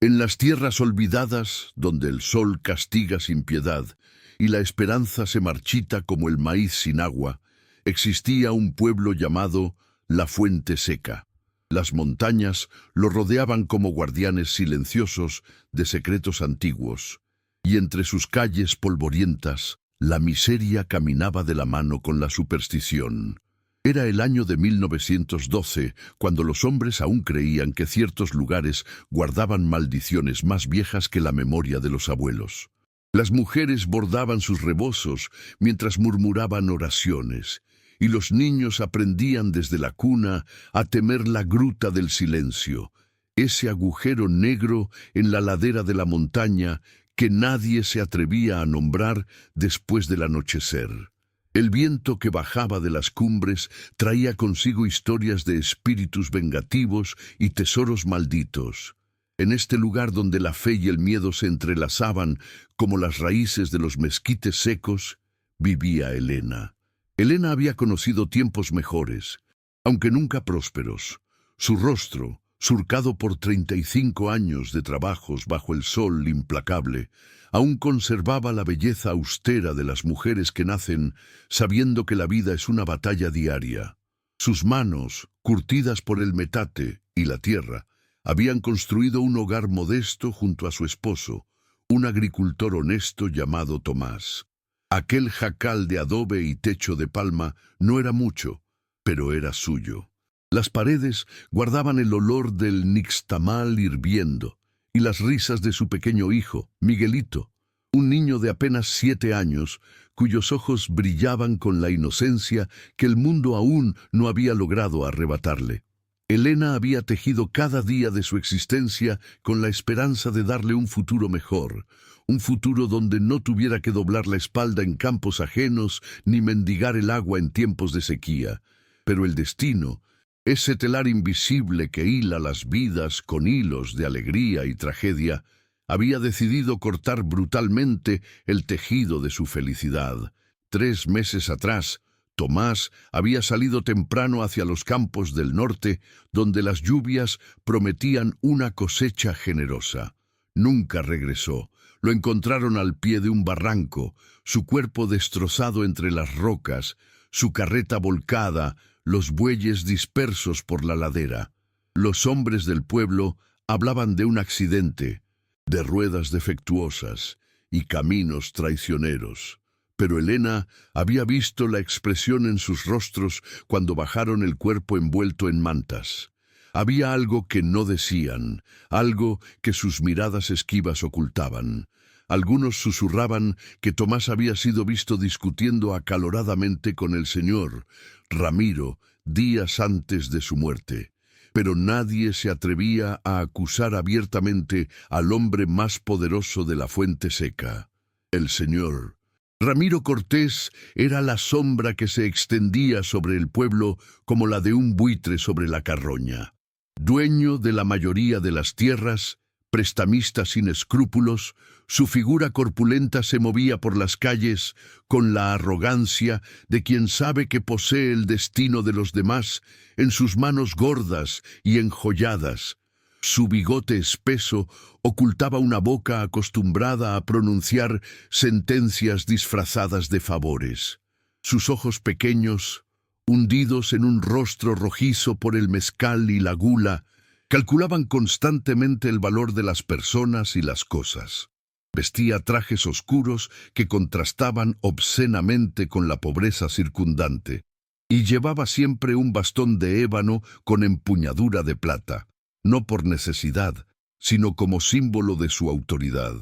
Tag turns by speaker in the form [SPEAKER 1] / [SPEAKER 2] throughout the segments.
[SPEAKER 1] En las tierras olvidadas, donde el sol castiga sin piedad y la esperanza se marchita como el maíz sin agua, existía un pueblo llamado La Fuente Seca. Las montañas lo rodeaban como guardianes silenciosos de secretos antiguos, y entre sus calles polvorientas, la miseria caminaba de la mano con la superstición. Era el año de 1912, cuando los hombres aún creían que ciertos lugares guardaban maldiciones más viejas que la memoria de los abuelos. Las mujeres bordaban sus rebozos mientras murmuraban oraciones, y los niños aprendían desde la cuna a temer la gruta del silencio, ese agujero negro en la ladera de la montaña que nadie se atrevía a nombrar después del anochecer. El viento que bajaba de las cumbres traía consigo historias de espíritus vengativos y tesoros malditos. En este lugar donde la fe y el miedo se entrelazaban como las raíces de los mezquites secos, vivía Elena. Elena había conocido tiempos mejores, aunque nunca prósperos. Su rostro, surcado por 35 años de trabajos bajo el sol implacable, aún conservaba la belleza austera de las mujeres que nacen sabiendo que la vida es una batalla diaria. Sus manos, curtidas por el metate y la tierra, habían construido un hogar modesto junto a su esposo, un agricultor honesto llamado Tomás. Aquel jacal de adobe y techo de palma no era mucho, pero era suyo. Las paredes guardaban el olor del nixtamal hirviendo y las risas de su pequeño hijo, Miguelito, un niño de apenas 7 años, cuyos ojos brillaban con la inocencia que el mundo aún no había logrado arrebatarle. Elena había tejido cada día de su existencia con la esperanza de darle un futuro mejor, un futuro donde no tuviera que doblar la espalda en campos ajenos ni mendigar el agua en tiempos de sequía. Pero el destino, ese telar invisible que hila las vidas con hilos de alegría y tragedia, había decidido cortar brutalmente el tejido de su felicidad. 3 meses atrás, Tomás había salido temprano hacia los campos del norte, donde las lluvias prometían una cosecha generosa. Nunca regresó. Lo encontraron al pie de un barranco, su cuerpo destrozado entre las rocas, su carreta volcada, los bueyes dispersos por la ladera. Los hombres del pueblo hablaban de un accidente, de ruedas defectuosas y caminos traicioneros. Pero Elena había visto la expresión en sus rostros cuando bajaron el cuerpo envuelto en mantas. Había algo que no decían, algo que sus miradas esquivas ocultaban. Algunos susurraban que Tomás había sido visto discutiendo acaloradamente con el señor Ramiro días antes de su muerte. Pero nadie se atrevía a acusar abiertamente al hombre más poderoso de la Fuente Seca, el señor Ramiro Cortés. Era la sombra que se extendía sobre el pueblo como la de un buitre sobre la carroña. Dueño de la mayoría de las tierras, prestamista sin escrúpulos, su figura corpulenta se movía por las calles con la arrogancia de quien sabe que posee el destino de los demás en sus manos gordas y enjolladas. Su bigote espeso ocultaba una boca acostumbrada a pronunciar sentencias disfrazadas de favores. Sus ojos pequeños, hundidos en un rostro rojizo por el mezcal y la gula, calculaban constantemente el valor de las personas y las cosas. Vestía trajes oscuros que contrastaban obscenamente con la pobreza circundante, y llevaba siempre un bastón de ébano con empuñadura de plata, no por necesidad, sino como símbolo de su autoridad.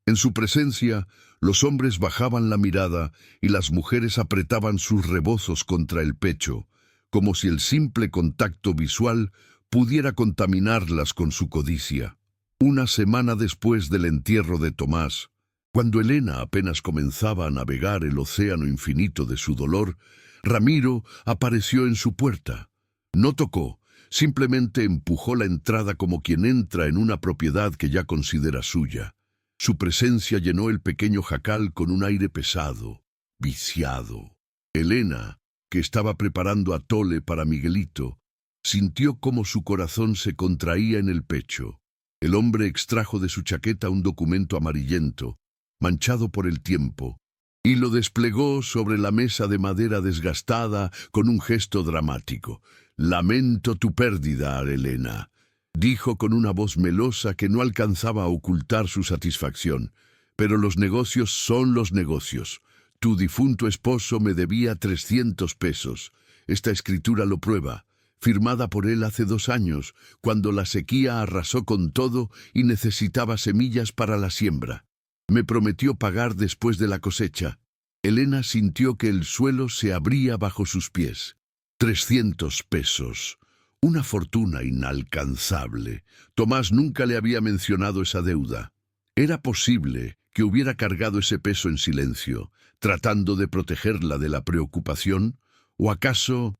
[SPEAKER 1] En su presencia, los hombres bajaban la mirada y las mujeres apretaban sus rebozos contra el pecho, como si el simple contacto visual pudiera contaminarlas con su codicia. Una semana después del entierro de Tomás, cuando Elena apenas comenzaba a navegar el océano infinito de su dolor, Ramiro apareció en su puerta. No tocó, simplemente empujó la entrada como quien entra en una propiedad que ya considera suya. Su presencia llenó el pequeño jacal con un aire pesado, viciado. Elena, que estaba preparando atole para Miguelito, sintió cómo su corazón se contraía en el pecho. El hombre extrajo de su chaqueta un documento amarillento, manchado por el tiempo, y lo desplegó sobre la mesa de madera desgastada con un gesto dramático. «Lamento tu pérdida, Elena», dijo con una voz melosa que no alcanzaba a ocultar su satisfacción. «Pero los negocios son los negocios. Tu difunto esposo me debía 300 pesos. Esta escritura lo prueba, firmada por él hace 2 años, cuando la sequía arrasó con todo y necesitaba semillas para la siembra. Me prometió pagar después de la cosecha». Elena sintió que el suelo se abría bajo sus pies. 300 pesos. Una fortuna inalcanzable. Tomás nunca le había mencionado esa deuda. Era posible que hubiera cargado ese peso en silencio, tratando de protegerla de la preocupación, o acaso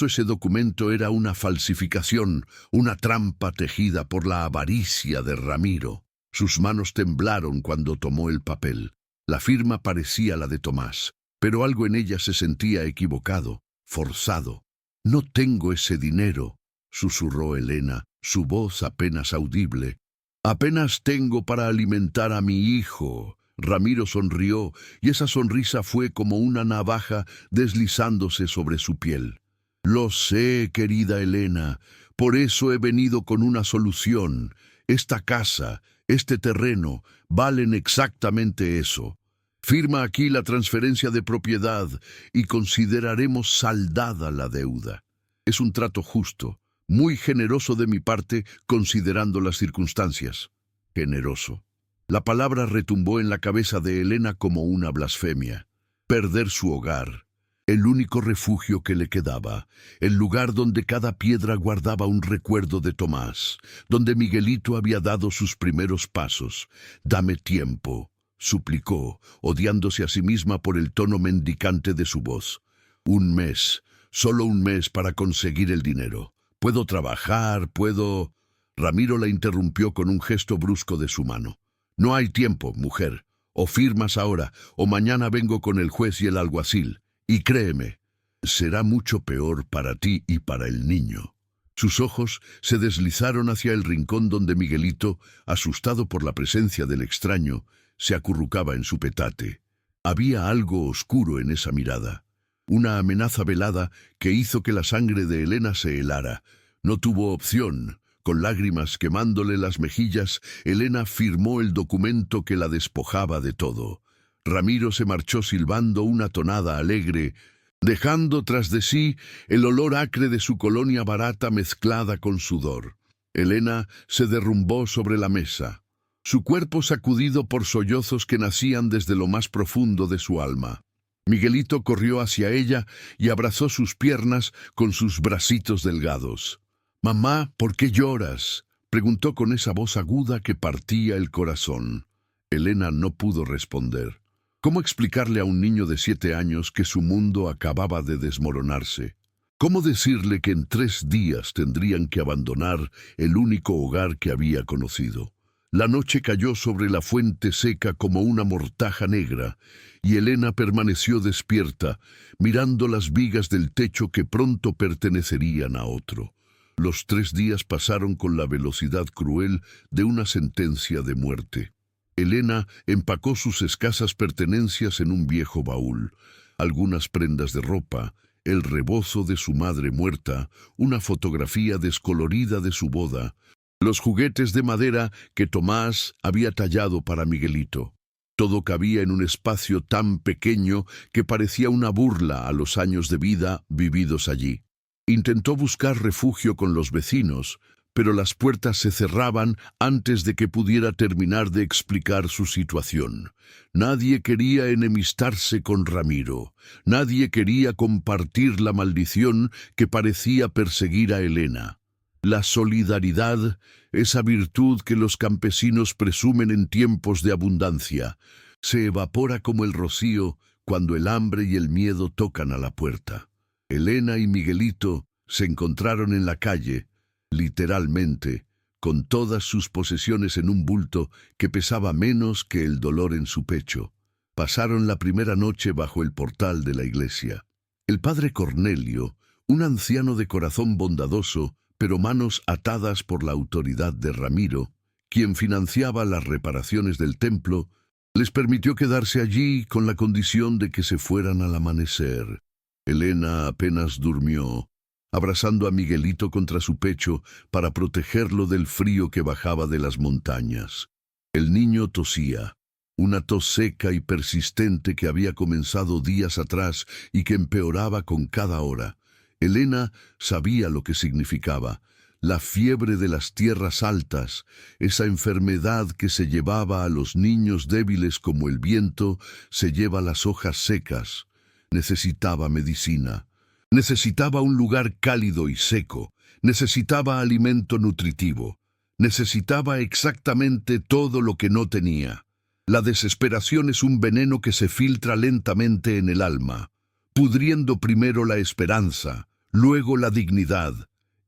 [SPEAKER 1] ese documento era una falsificación, una trampa tejida por la avaricia de Ramiro. Sus manos temblaron cuando tomó el papel. La firma parecía la de Tomás, pero algo en ella se sentía equivocado, forzado. «No tengo ese dinero», susurró Elena, su voz apenas audible. «Apenas tengo para alimentar a mi hijo». Ramiro sonrió, y esa sonrisa fue como una navaja deslizándose sobre su piel. «Lo sé, querida Elena, por eso he venido con una solución. Esta casa, este terreno, valen exactamente eso. Firma aquí la transferencia de propiedad y consideraremos saldada la deuda. Es un trato justo, muy generoso de mi parte considerando las circunstancias». Generoso. La palabra retumbó en la cabeza de Elena como una blasfemia. Perder su hogar, el único refugio que le quedaba, el lugar donde cada piedra guardaba un recuerdo de Tomás, donde Miguelito había dado sus primeros pasos. «Dame tiempo», suplicó, odiándose a sí misma por el tono mendicante de su voz. «Un mes, solo un mes para conseguir el dinero. Puedo trabajar, puedo...» Ramiro la interrumpió con un gesto brusco de su mano. «No hay tiempo, mujer. O firmas ahora, o mañana vengo con el juez y el alguacil. Y créeme, será mucho peor para ti y para el niño». Sus ojos se deslizaron hacia el rincón donde Miguelito, asustado por la presencia del extraño, se acurrucaba en su petate. Había algo oscuro en esa mirada, una amenaza velada que hizo que la sangre de Elena se helara. No tuvo opción. Con lágrimas quemándole las mejillas, Elena firmó el documento que la despojaba de todo. Ramiro se marchó silbando una tonada alegre, dejando tras de sí el olor acre de su colonia barata mezclada con sudor. Elena se derrumbó sobre la mesa, su cuerpo sacudido por sollozos que nacían desde lo más profundo de su alma. Miguelito corrió hacia ella y abrazó sus piernas con sus bracitos delgados. «Mamá, ¿por qué lloras?», preguntó con esa voz aguda que partía el corazón. Elena no pudo responder. ¿Cómo explicarle a un niño de 7 años que su mundo acababa de desmoronarse? ¿Cómo decirle que en 3 días tendrían que abandonar el único hogar que había conocido? La noche cayó sobre la fuente seca como una mortaja negra, y Elena permaneció despierta, mirando las vigas del techo que pronto pertenecerían a otro. Los 3 días pasaron con la velocidad cruel de una sentencia de muerte. Elena empacó sus escasas pertenencias en un viejo baúl, algunas prendas de ropa, el rebozo de su madre muerta, una fotografía descolorida de su boda, los juguetes de madera que Tomás había tallado para Miguelito. Todo cabía en un espacio tan pequeño que parecía una burla a los años de vida vividos allí. Intentó buscar refugio con los vecinos, pero las puertas se cerraban antes de que pudiera terminar de explicar su situación. Nadie quería enemistarse con Ramiro. Nadie quería compartir la maldición que parecía perseguir a Elena. La solidaridad, esa virtud que los campesinos presumen en tiempos de abundancia, se evapora como el rocío cuando el hambre y el miedo tocan a la puerta. Elena y Miguelito se encontraron en la calle, literalmente, con todas sus posesiones en un bulto que pesaba menos que el dolor en su pecho. Pasaron la primera noche bajo el portal de la iglesia. El padre Cornelio, un anciano de corazón bondadoso, pero manos atadas por la autoridad de Ramiro, quien financiaba las reparaciones del templo, les permitió quedarse allí con la condición de que se fueran al amanecer. Elena apenas durmió, abrazando a Miguelito contra su pecho para protegerlo del frío que bajaba de las montañas. El niño tosía, una tos seca y persistente que había comenzado días atrás y que empeoraba con cada hora. Elena sabía lo que significaba: la fiebre de las tierras altas, esa enfermedad que se llevaba a los niños débiles como el viento se lleva las hojas secas. Necesitaba medicina. Necesitaba un lugar cálido y seco. Necesitaba alimento nutritivo. Necesitaba exactamente todo lo que no tenía. La desesperación es un veneno que se filtra lentamente en el alma, pudriendo primero la esperanza, luego la dignidad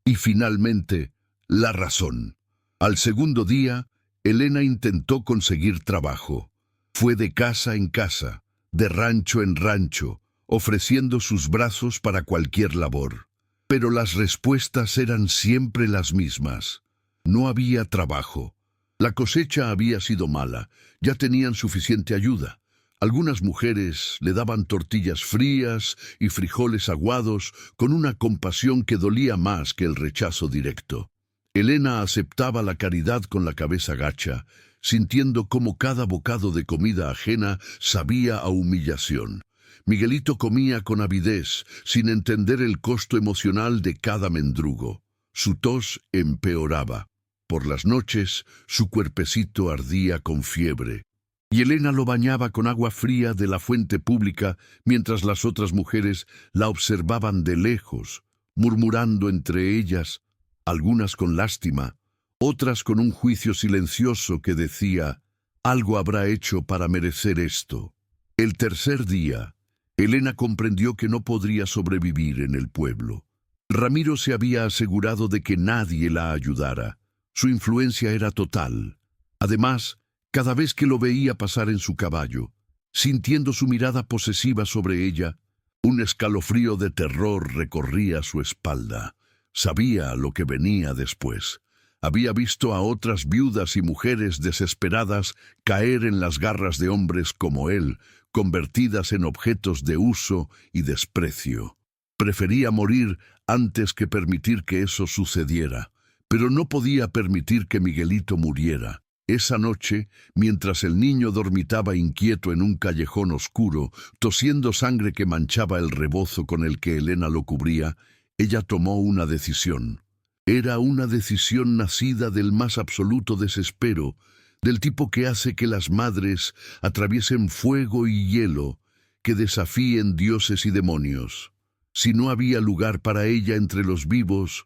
[SPEAKER 1] y finalmente la razón. Al segundo día, Elena intentó conseguir trabajo. Fue de casa en casa, de rancho en rancho, ofreciendo sus brazos para cualquier labor. Pero las respuestas eran siempre las mismas. No había trabajo. La cosecha había sido mala, ya tenían suficiente ayuda. Algunas mujeres le daban tortillas frías y frijoles aguados con una compasión que dolía más que el rechazo directo. Elena aceptaba la caridad con la cabeza gacha, sintiendo cómo cada bocado de comida ajena sabía a humillación. Miguelito comía con avidez, sin entender el costo emocional de cada mendrugo. Su tos empeoraba. Por las noches, su cuerpecito ardía con fiebre, y Elena lo bañaba con agua fría de la fuente pública mientras las otras mujeres la observaban de lejos, murmurando entre ellas, algunas con lástima, otras con un juicio silencioso que decía: algo habrá hecho para merecer esto. El tercer día, Elena comprendió que no podría sobrevivir en el pueblo. Ramiro se había asegurado de que nadie la ayudara. Su influencia era total. Además, cada vez que lo veía pasar en su caballo, sintiendo su mirada posesiva sobre ella, un escalofrío de terror recorría su espalda. Sabía lo que venía después. Había visto a otras viudas y mujeres desesperadas caer en las garras de hombres como él, convertidas en objetos de uso y desprecio. Prefería morir antes que permitir que eso sucediera. Pero no podía permitir que Miguelito muriera. Esa noche, mientras el niño dormitaba inquieto en un callejón oscuro, tosiendo sangre que manchaba el rebozo con el que Elena lo cubría, ella tomó una decisión. Era una decisión nacida del más absoluto desespero, del tipo que hace que las madres atraviesen fuego y hielo, que desafíen dioses y demonios. Si no había lugar para ella entre los vivos,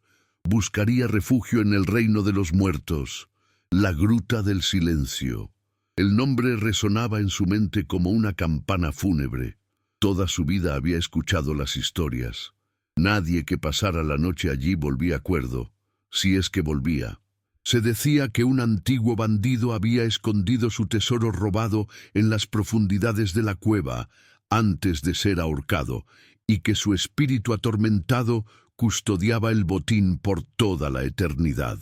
[SPEAKER 1] buscaría refugio en el reino de los muertos, la gruta del silencio. El nombre resonaba en su mente como una campana fúnebre. Toda su vida había escuchado las historias. Nadie que pasara la noche allí volvía cuerdo, si es que volvía. Se decía que un antiguo bandido había escondido su tesoro robado en las profundidades de la cueva antes de ser ahorcado, y que su espíritu atormentado custodiaba el botín por toda la eternidad.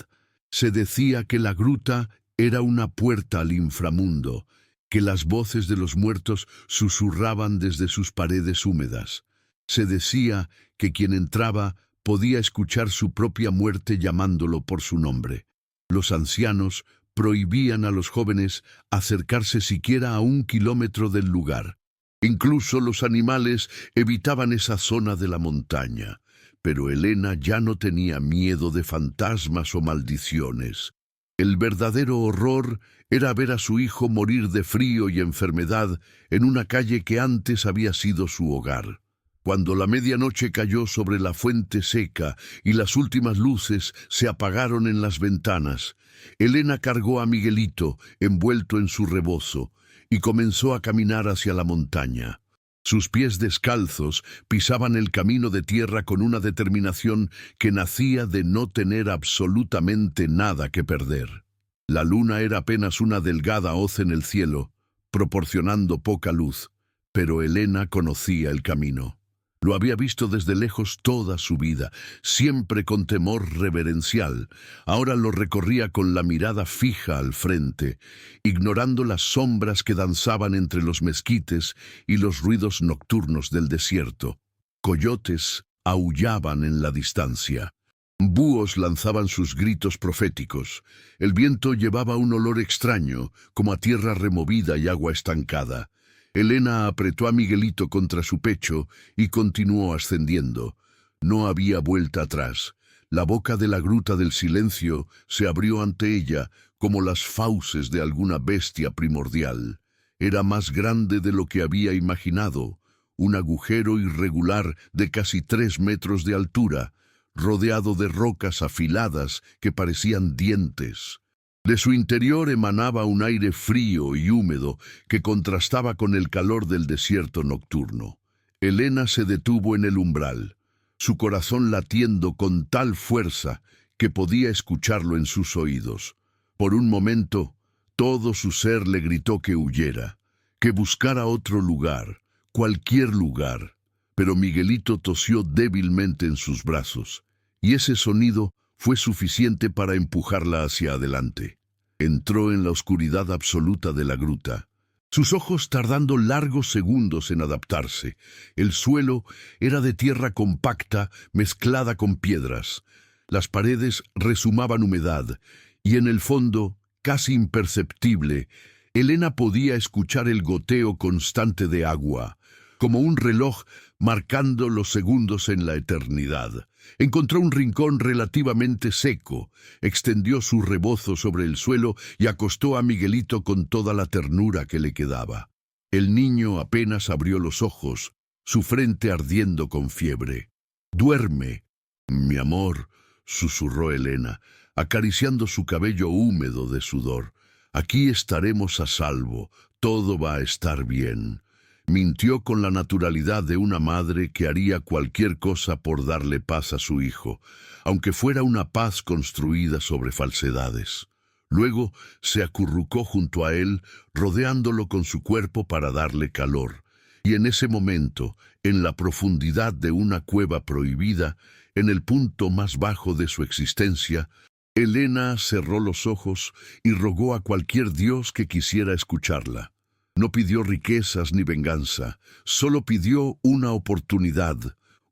[SPEAKER 1] Se decía que la gruta era una puerta al inframundo, que las voces de los muertos susurraban desde sus paredes húmedas. Se decía que quien entraba podía escuchar su propia muerte llamándolo por su nombre. Los ancianos prohibían a los jóvenes acercarse siquiera a 1 kilómetro del lugar. Incluso los animales evitaban esa zona de la montaña. Pero Elena ya no tenía miedo de fantasmas o maldiciones. El verdadero horror era ver a su hijo morir de frío y enfermedad en una calle que antes había sido su hogar. Cuando la medianoche cayó sobre la fuente seca y las últimas luces se apagaron en las ventanas, Elena cargó a Miguelito envuelto en su rebozo y comenzó a caminar hacia la montaña. Sus pies descalzos pisaban el camino de tierra con una determinación que nacía de no tener absolutamente nada que perder. La luna era apenas una delgada hoz en el cielo, proporcionando poca luz, pero Elena conocía el camino. Lo había visto desde lejos toda su vida, siempre con temor reverencial. Ahora lo recorría con la mirada fija al frente, ignorando las sombras que danzaban entre los mezquites y los ruidos nocturnos del desierto. Coyotes aullaban en la distancia. Búhos lanzaban sus gritos proféticos. El viento llevaba un olor extraño, como a tierra removida y agua estancada. Elena apretó a Miguelito contra su pecho y continuó ascendiendo. No había vuelta atrás. La boca de la gruta del silencio se abrió ante ella como las fauces de alguna bestia primordial. Era más grande de lo que había imaginado, un agujero irregular de casi 3 metros de altura, rodeado de rocas afiladas que parecían dientes. De su interior emanaba un aire frío y húmedo que contrastaba con el calor del desierto nocturno. Elena se detuvo en el umbral, su corazón latiendo con tal fuerza que podía escucharlo en sus oídos. Por un momento, todo su ser le gritó que huyera, que buscara otro lugar, cualquier lugar. Pero Miguelito tosió débilmente en sus brazos, y ese sonido fue suficiente para empujarla hacia adelante. Entró en la oscuridad absoluta de la gruta, sus ojos tardando largos segundos en adaptarse. El suelo era de tierra compacta mezclada con piedras. Las paredes rezumaban humedad, y en el fondo, casi imperceptible, Elena podía escuchar el goteo constante de agua, como un reloj marcando los segundos en la eternidad. Encontró un rincón relativamente seco, extendió su rebozo sobre el suelo y acostó a Miguelito con toda la ternura que le quedaba. El niño apenas abrió los ojos, su frente ardiendo con fiebre. «Duerme, mi amor», susurró Elena, acariciando su cabello húmedo de sudor. «Aquí estaremos a salvo, todo va a estar bien». Mintió con la naturalidad de una madre que haría cualquier cosa por darle paz a su hijo, aunque fuera una paz construida sobre falsedades. Luego se acurrucó junto a él, rodeándolo con su cuerpo para darle calor. Y en ese momento, en la profundidad de una cueva prohibida, en el punto más bajo de su existencia, Elena cerró los ojos y rogó a cualquier dios que quisiera escucharla. No pidió riquezas ni venganza, solo pidió una oportunidad,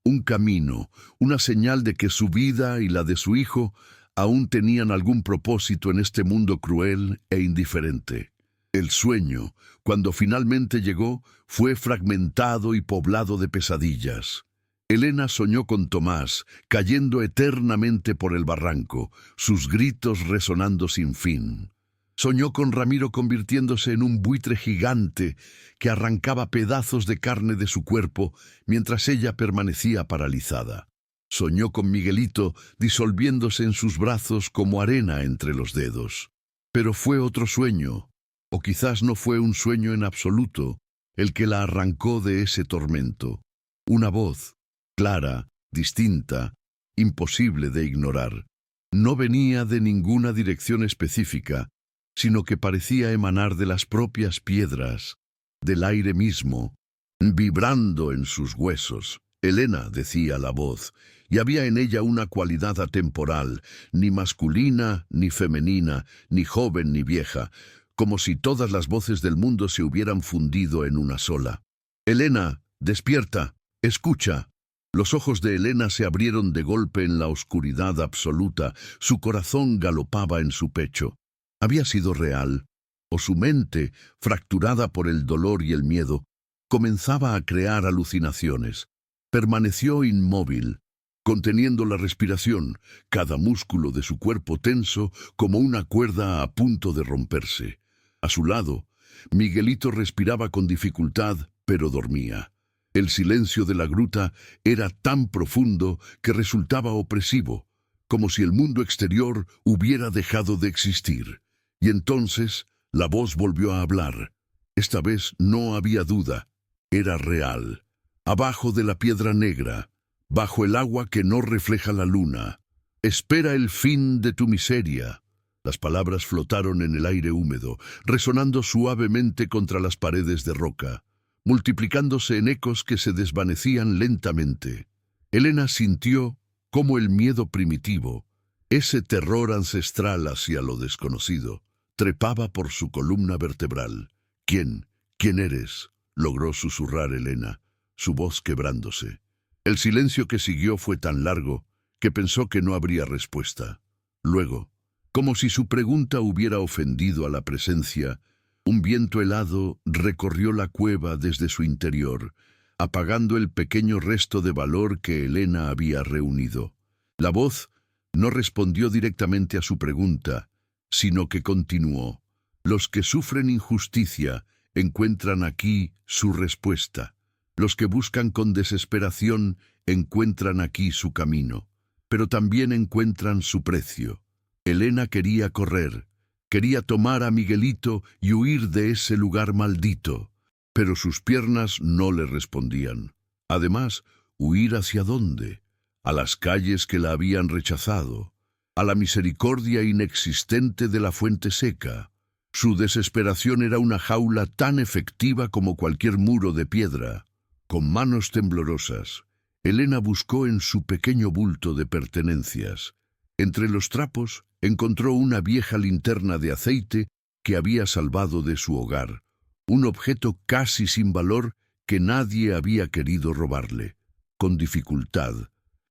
[SPEAKER 1] un camino, una señal de que su vida y la de su hijo aún tenían algún propósito en este mundo cruel e indiferente. El sueño, cuando finalmente llegó, fue fragmentado y poblado de pesadillas. Elena soñó con Tomás, cayendo eternamente por el barranco, sus gritos resonando sin fin. Soñó con Ramiro convirtiéndose en un buitre gigante que arrancaba pedazos de carne de su cuerpo mientras ella permanecía paralizada. Soñó con Miguelito disolviéndose en sus brazos como arena entre los dedos. Pero fue otro sueño, o quizás no fue un sueño en absoluto, el que la arrancó de ese tormento. Una voz, clara, distinta, imposible de ignorar. No venía de ninguna dirección específica, sino que parecía emanar de las propias piedras, del aire mismo, vibrando en sus huesos. Elena, decía la voz, y había en ella una cualidad atemporal, ni masculina, ni femenina, ni joven, ni vieja, como si todas las voces del mundo se hubieran fundido en una sola. «Elena, despierta, escucha». Los ojos de Elena se abrieron de golpe en la oscuridad absoluta, su corazón galopaba en su pecho. Había sido real, o su mente, fracturada por el dolor y el miedo, comenzaba a crear alucinaciones. Permaneció inmóvil, conteniendo la respiración, cada músculo de su cuerpo tenso como una cuerda a punto de romperse. A su lado, Miguelito respiraba con dificultad, pero dormía. El silencio de la gruta era tan profundo que resultaba opresivo, como si el mundo exterior hubiera dejado de existir. Y entonces la voz volvió a hablar. Esta vez no había duda, era real. Abajo de la piedra negra, bajo el agua que no refleja la luna, espera el fin de tu miseria. Las palabras flotaron en el aire húmedo, resonando suavemente contra las paredes de roca. multiplicándose en ecos que se desvanecían lentamente. Elena sintió cómo el miedo primitivo, ese terror ancestral hacia lo desconocido, trepaba por su columna vertebral. «¿Quién? ¿Quién eres?», logró susurrar Elena, su voz quebrándose. El silencio que siguió fue tan largo que pensó que no habría respuesta. Luego, como si su pregunta hubiera ofendido a la presencia, un viento helado recorrió la cueva desde su interior, apagando el pequeño resto de valor que Elena había reunido. La voz no respondió directamente a su pregunta, sino que continuó. «Los que sufren injusticia encuentran aquí su respuesta. Los que buscan con desesperación encuentran aquí su camino, pero también encuentran su precio». Elena quería correr, quería tomar a Miguelito y huir de ese lugar maldito, pero sus piernas no le respondían. Además, ¿huir hacia dónde? A las calles que la habían rechazado, a la misericordia inexistente de la fuente seca. Su desesperación era una jaula tan efectiva como cualquier muro de piedra. Con manos temblorosas, Elena buscó en su pequeño bulto de pertenencias. Entre los trapos encontró una vieja linterna de aceite que había salvado de su hogar, un objeto casi sin valor que nadie había querido robarle. Con dificultad,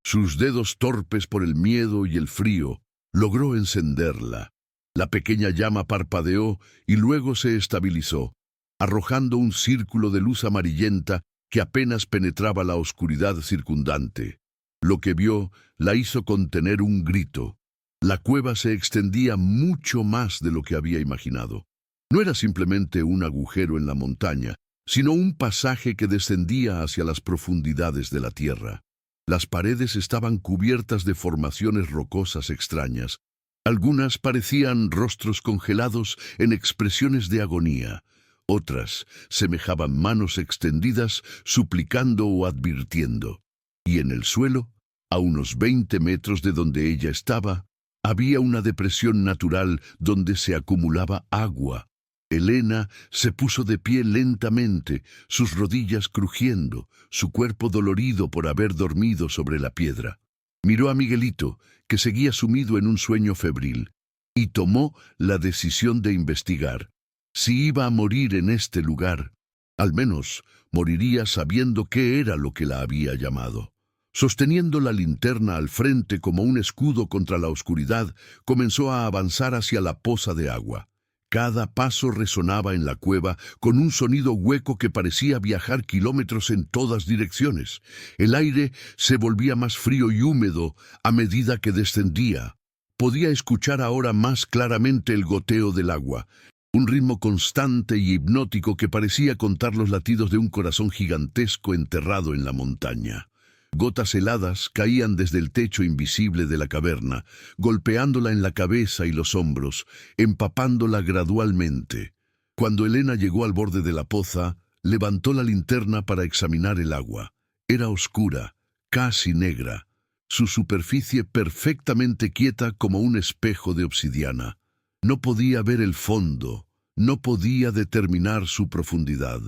[SPEAKER 1] sus dedos torpes por el miedo y el frío, logró encenderla. La pequeña llama parpadeó y luego se estabilizó, arrojando un círculo de luz amarillenta que apenas penetraba la oscuridad circundante. Lo que vio la hizo contener un grito. La cueva se extendía mucho más de lo que había imaginado. No era simplemente un agujero en la montaña, sino un pasaje que descendía hacia las profundidades de la tierra. Las paredes estaban cubiertas de formaciones rocosas extrañas. Algunas parecían rostros congelados en expresiones de agonía. Otras semejaban manos extendidas suplicando o advirtiendo. Y en el suelo, a unos 20 metros de donde ella estaba, había una depresión natural donde se acumulaba agua. Elena se puso de pie lentamente, sus rodillas crujiendo, su cuerpo dolorido por haber dormido sobre la piedra. Miró a Miguelito, que seguía sumido en un sueño febril, y tomó la decisión de investigar. Si iba a morir en este lugar, al menos moriría sabiendo qué era lo que la había llamado. Sosteniendo la linterna al frente como un escudo contra la oscuridad, comenzó a avanzar hacia la poza de agua. Cada paso resonaba en la cueva con un sonido hueco que parecía viajar kilómetros en todas direcciones. El aire se volvía más frío y húmedo a medida que descendía. Podía escuchar ahora más claramente el goteo del agua, un ritmo constante y hipnótico que parecía contar los latidos de un corazón gigantesco enterrado en la montaña. Gotas heladas caían desde el techo invisible de la caverna, golpeándola en la cabeza y los hombros, empapándola gradualmente. Cuando Elena llegó al borde de la poza, levantó la linterna para examinar el agua. Era oscura, casi negra, su superficie perfectamente quieta como un espejo de obsidiana. No podía ver el fondo, no podía determinar su profundidad.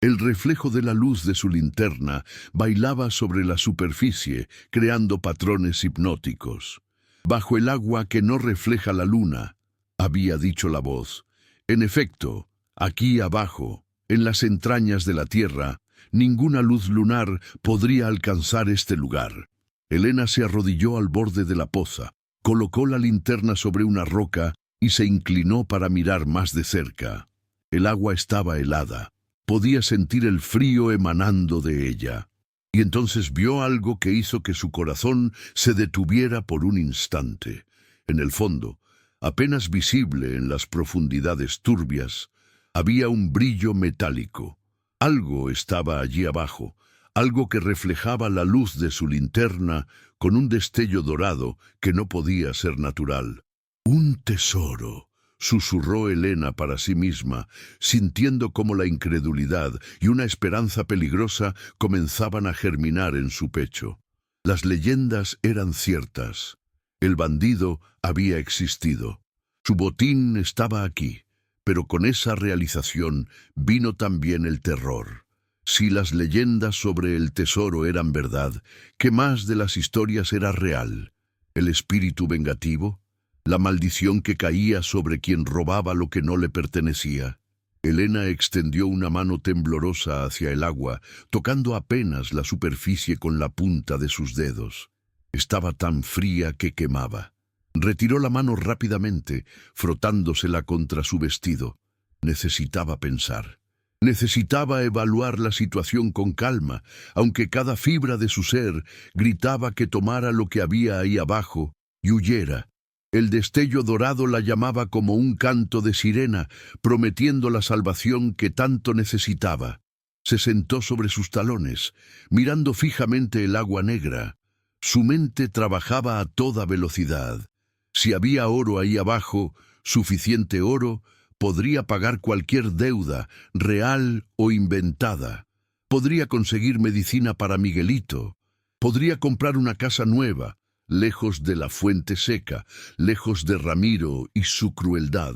[SPEAKER 1] El reflejo de la luz de su linterna bailaba sobre la superficie, creando patrones hipnóticos. «Bajo el agua que no refleja la luna», había dicho la voz. En efecto, aquí abajo, en las entrañas de la tierra, ninguna luz lunar podría alcanzar este lugar. Elena se arrodilló al borde de la poza, colocó la linterna sobre una roca y se inclinó para mirar más de cerca. El agua estaba helada. Podía sentir el frío emanando de ella. Y entonces vio algo que hizo que su corazón se detuviera por un instante. En el fondo, apenas visible en las profundidades turbias, había un brillo metálico. Algo estaba allí abajo, algo que reflejaba la luz de su linterna con un destello dorado que no podía ser natural. «Un tesoro», susurró Elena para sí misma, sintiendo cómo la incredulidad y una esperanza peligrosa comenzaban a germinar en su pecho. Las leyendas eran ciertas. El bandido había existido. Su botín estaba aquí, pero con esa realización vino también el terror. Si las leyendas sobre el tesoro eran verdad, ¿qué más de las historias era real? ¿El espíritu vengativo? ¿La maldición que caía sobre quien robaba lo que no le pertenecía? Elena extendió una mano temblorosa hacia el agua, tocando apenas la superficie con la punta de sus dedos. Estaba tan fría que quemaba. Retiró la mano rápidamente, frotándosela contra su vestido. Necesitaba pensar. Necesitaba evaluar la situación con calma, aunque cada fibra de su ser gritaba que tomara lo que había ahí abajo y huyera. El destello dorado la llamaba como un canto de sirena, prometiendo la salvación que tanto necesitaba. Se sentó sobre sus talones, mirando fijamente el agua negra. Su mente trabajaba a toda velocidad. Si había oro ahí abajo, suficiente oro, podría pagar cualquier deuda, real o inventada. Podría conseguir medicina para Miguelito. Podría comprar una casa nueva, lejos de la fuente seca, lejos de Ramiro y su crueldad.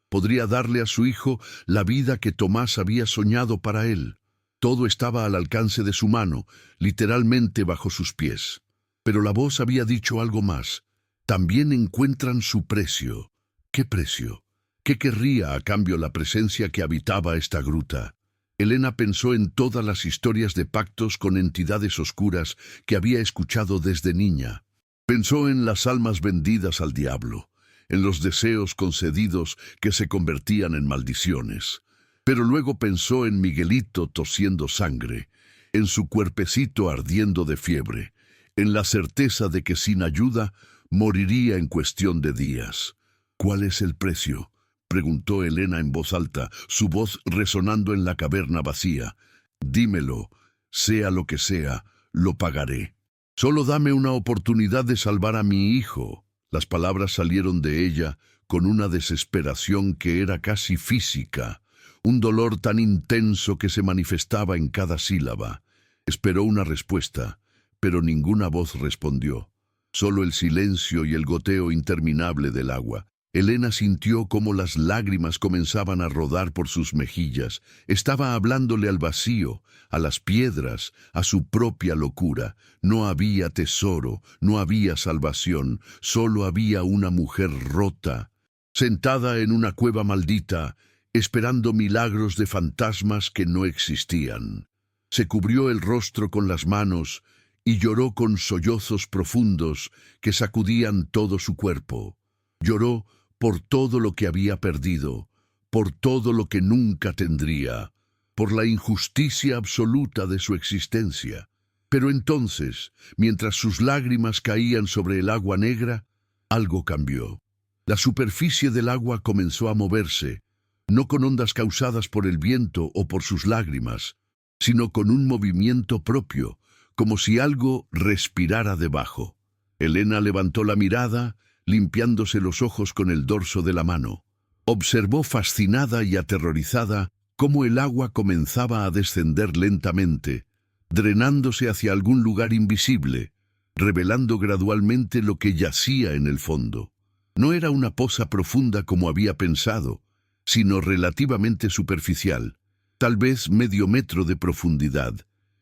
[SPEAKER 1] Podría darle a su hijo la vida que Tomás había soñado para él. Todo estaba al alcance de su mano, literalmente bajo sus pies. Pero la voz había dicho algo más. También encuentran su precio. ¿Qué precio? ¿Qué querría a cambio la presencia que habitaba esta gruta? Elena pensó en todas las historias de pactos con entidades oscuras que había escuchado desde niña. Pensó en las almas vendidas al diablo, en los deseos concedidos que se convertían en maldiciones. Pero luego pensó en Miguelito tosiendo sangre, en su cuerpecito ardiendo de fiebre, en la certeza de que sin ayuda moriría en cuestión de días. ¿Cuál es el precio?, preguntó Elena en voz alta, su voz resonando en la caverna vacía. Dímelo, sea lo que sea, lo pagaré. Solo dame una oportunidad de salvar a mi hijo. Las palabras salieron de ella con una desesperación que era casi física, un dolor tan intenso que se manifestaba en cada sílaba. Esperó una respuesta, pero ninguna voz respondió. Solo el silencio y el goteo interminable del agua. Elena sintió cómo las lágrimas comenzaban a rodar por sus mejillas. Estaba hablándole al vacío, a las piedras, a su propia locura. No había tesoro, no había salvación, solo había una mujer rota, sentada en una cueva maldita, esperando milagros de fantasmas que no existían. Se cubrió el rostro con las manos y lloró con sollozos profundos que sacudían todo su cuerpo. Lloró por todo lo que había perdido, por todo lo que nunca tendría, por la injusticia absoluta de su existencia. Pero entonces, mientras sus lágrimas caían sobre el agua negra, algo cambió. La superficie del agua comenzó a moverse, no con ondas causadas por el viento o por sus lágrimas, sino con un movimiento propio, como si algo respirara debajo. Elena levantó la mirada, limpiándose los ojos con el dorso de la mano. Observó fascinada y aterrorizada cómo el agua comenzaba a descender lentamente, drenándose hacia algún lugar invisible, revelando gradualmente lo que yacía en el fondo. No era una poza profunda como había pensado, sino relativamente superficial, tal vez medio metro de profundidad,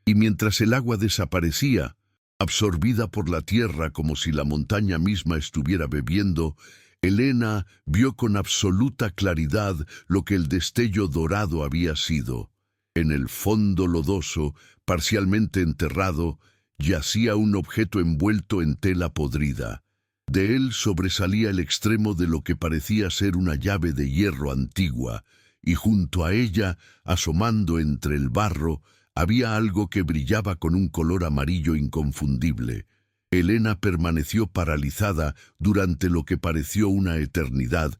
[SPEAKER 1] y mientras el agua desaparecía, absorbida por la tierra como si la montaña misma estuviera bebiendo, Elena vio con absoluta claridad lo que el destello dorado había sido. En el fondo lodoso, parcialmente enterrado, yacía un objeto envuelto en tela podrida. De él sobresalía el extremo de lo que parecía ser una llave de hierro antigua, y junto a ella, asomando entre el barro, había algo que brillaba con un color amarillo inconfundible. Elena permaneció paralizada durante lo que pareció una eternidad,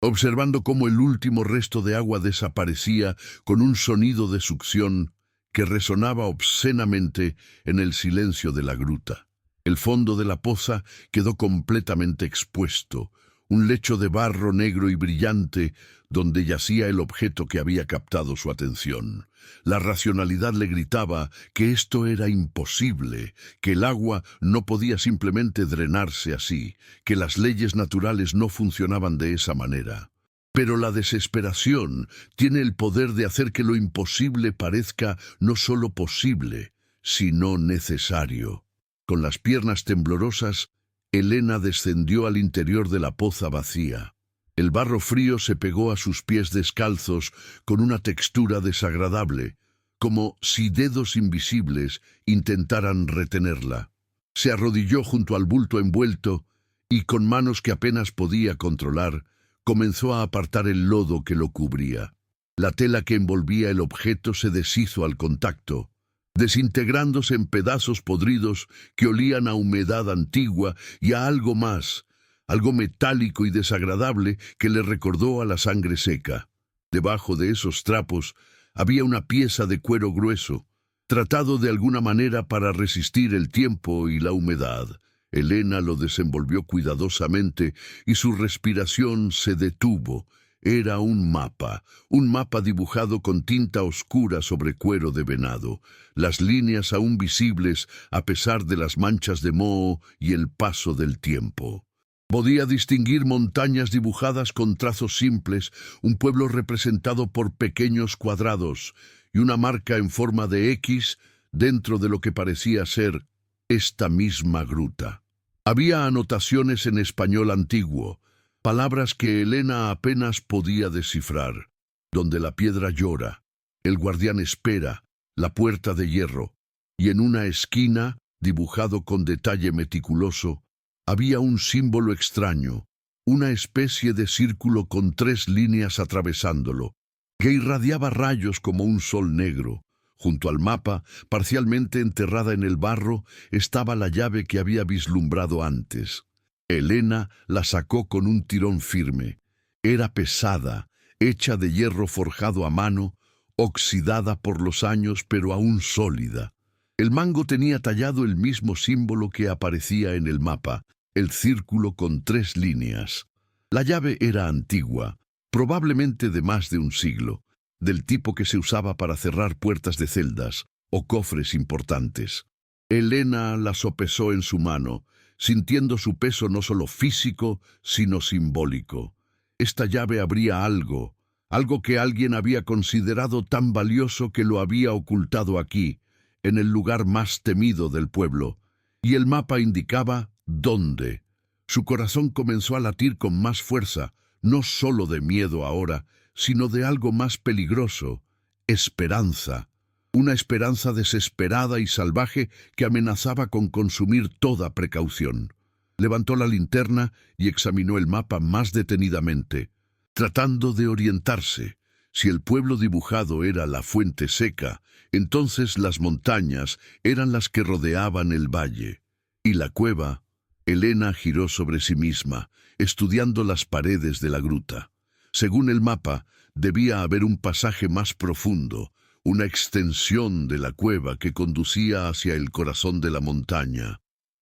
[SPEAKER 1] observando cómo el último resto de agua desaparecía con un sonido de succión que resonaba obscenamente en el silencio de la gruta. El fondo de la poza quedó completamente expuesto, un lecho de barro negro y brillante donde yacía el objeto que había captado su atención. La racionalidad le gritaba que esto era imposible, que el agua no podía simplemente drenarse así, que las leyes naturales no funcionaban de esa manera. Pero la desesperación tiene el poder de hacer que lo imposible parezca no solo posible, sino necesario. Con las piernas temblorosas, Elena descendió al interior de la poza vacía. El barro frío se pegó a sus pies descalzos con una textura desagradable, como si dedos invisibles intentaran retenerla. Se arrodilló junto al bulto envuelto y, con manos que apenas podía controlar, comenzó a apartar el lodo que lo cubría. La tela que envolvía el objeto se deshizo al contacto, desintegrándose en pedazos podridos que olían a humedad antigua y a algo más, algo metálico y desagradable que le recordó a la sangre seca. Debajo de esos trapos había una pieza de cuero grueso, tratado de alguna manera para resistir el tiempo y la humedad. Elena lo desenvolvió cuidadosamente y su respiración se detuvo. Era un mapa dibujado con tinta oscura sobre cuero de venado, las líneas aún visibles a pesar de las manchas de moho y el paso del tiempo. Podía distinguir montañas dibujadas con trazos simples, un pueblo representado por pequeños cuadrados y una marca en forma de X dentro de lo que parecía ser esta misma gruta. Había anotaciones en español antiguo, palabras que Elena apenas podía descifrar. Donde la piedra llora, el guardián espera, la puerta de hierro, y en una esquina, dibujado con detalle meticuloso, había un símbolo extraño, una especie de círculo con 3 líneas atravesándolo, que irradiaba rayos como un sol negro. Junto al mapa, parcialmente enterrada en el barro, estaba la llave que había vislumbrado antes. Elena la sacó con un tirón firme. Era pesada, hecha de hierro forjado a mano, oxidada por los años pero aún sólida. El mango tenía tallado el mismo símbolo que aparecía en el mapa, el círculo con 3 líneas. La llave era antigua, probablemente de más de un siglo, del tipo que se usaba para cerrar puertas de celdas o cofres importantes. Elena la sopesó en su mano, sintiendo su peso no solo físico, sino simbólico. Esta llave abría algo que alguien había considerado tan valioso que lo había ocultado aquí, en el lugar más temido del pueblo, y el mapa indicaba dónde. Su corazón comenzó a latir con más fuerza, no solo de miedo ahora, sino de algo más peligroso, esperanza. Una esperanza desesperada y salvaje que amenazaba con consumir toda precaución. Levantó la linterna y examinó el mapa más detenidamente, tratando de orientarse. Si el pueblo dibujado era la fuente seca, entonces las montañas eran las que rodeaban el valle. Y la cueva. Elena giró sobre sí misma, estudiando las paredes de la gruta. Según el mapa, debía haber un pasaje más profundo, una extensión de la cueva que conducía hacia el corazón de la montaña,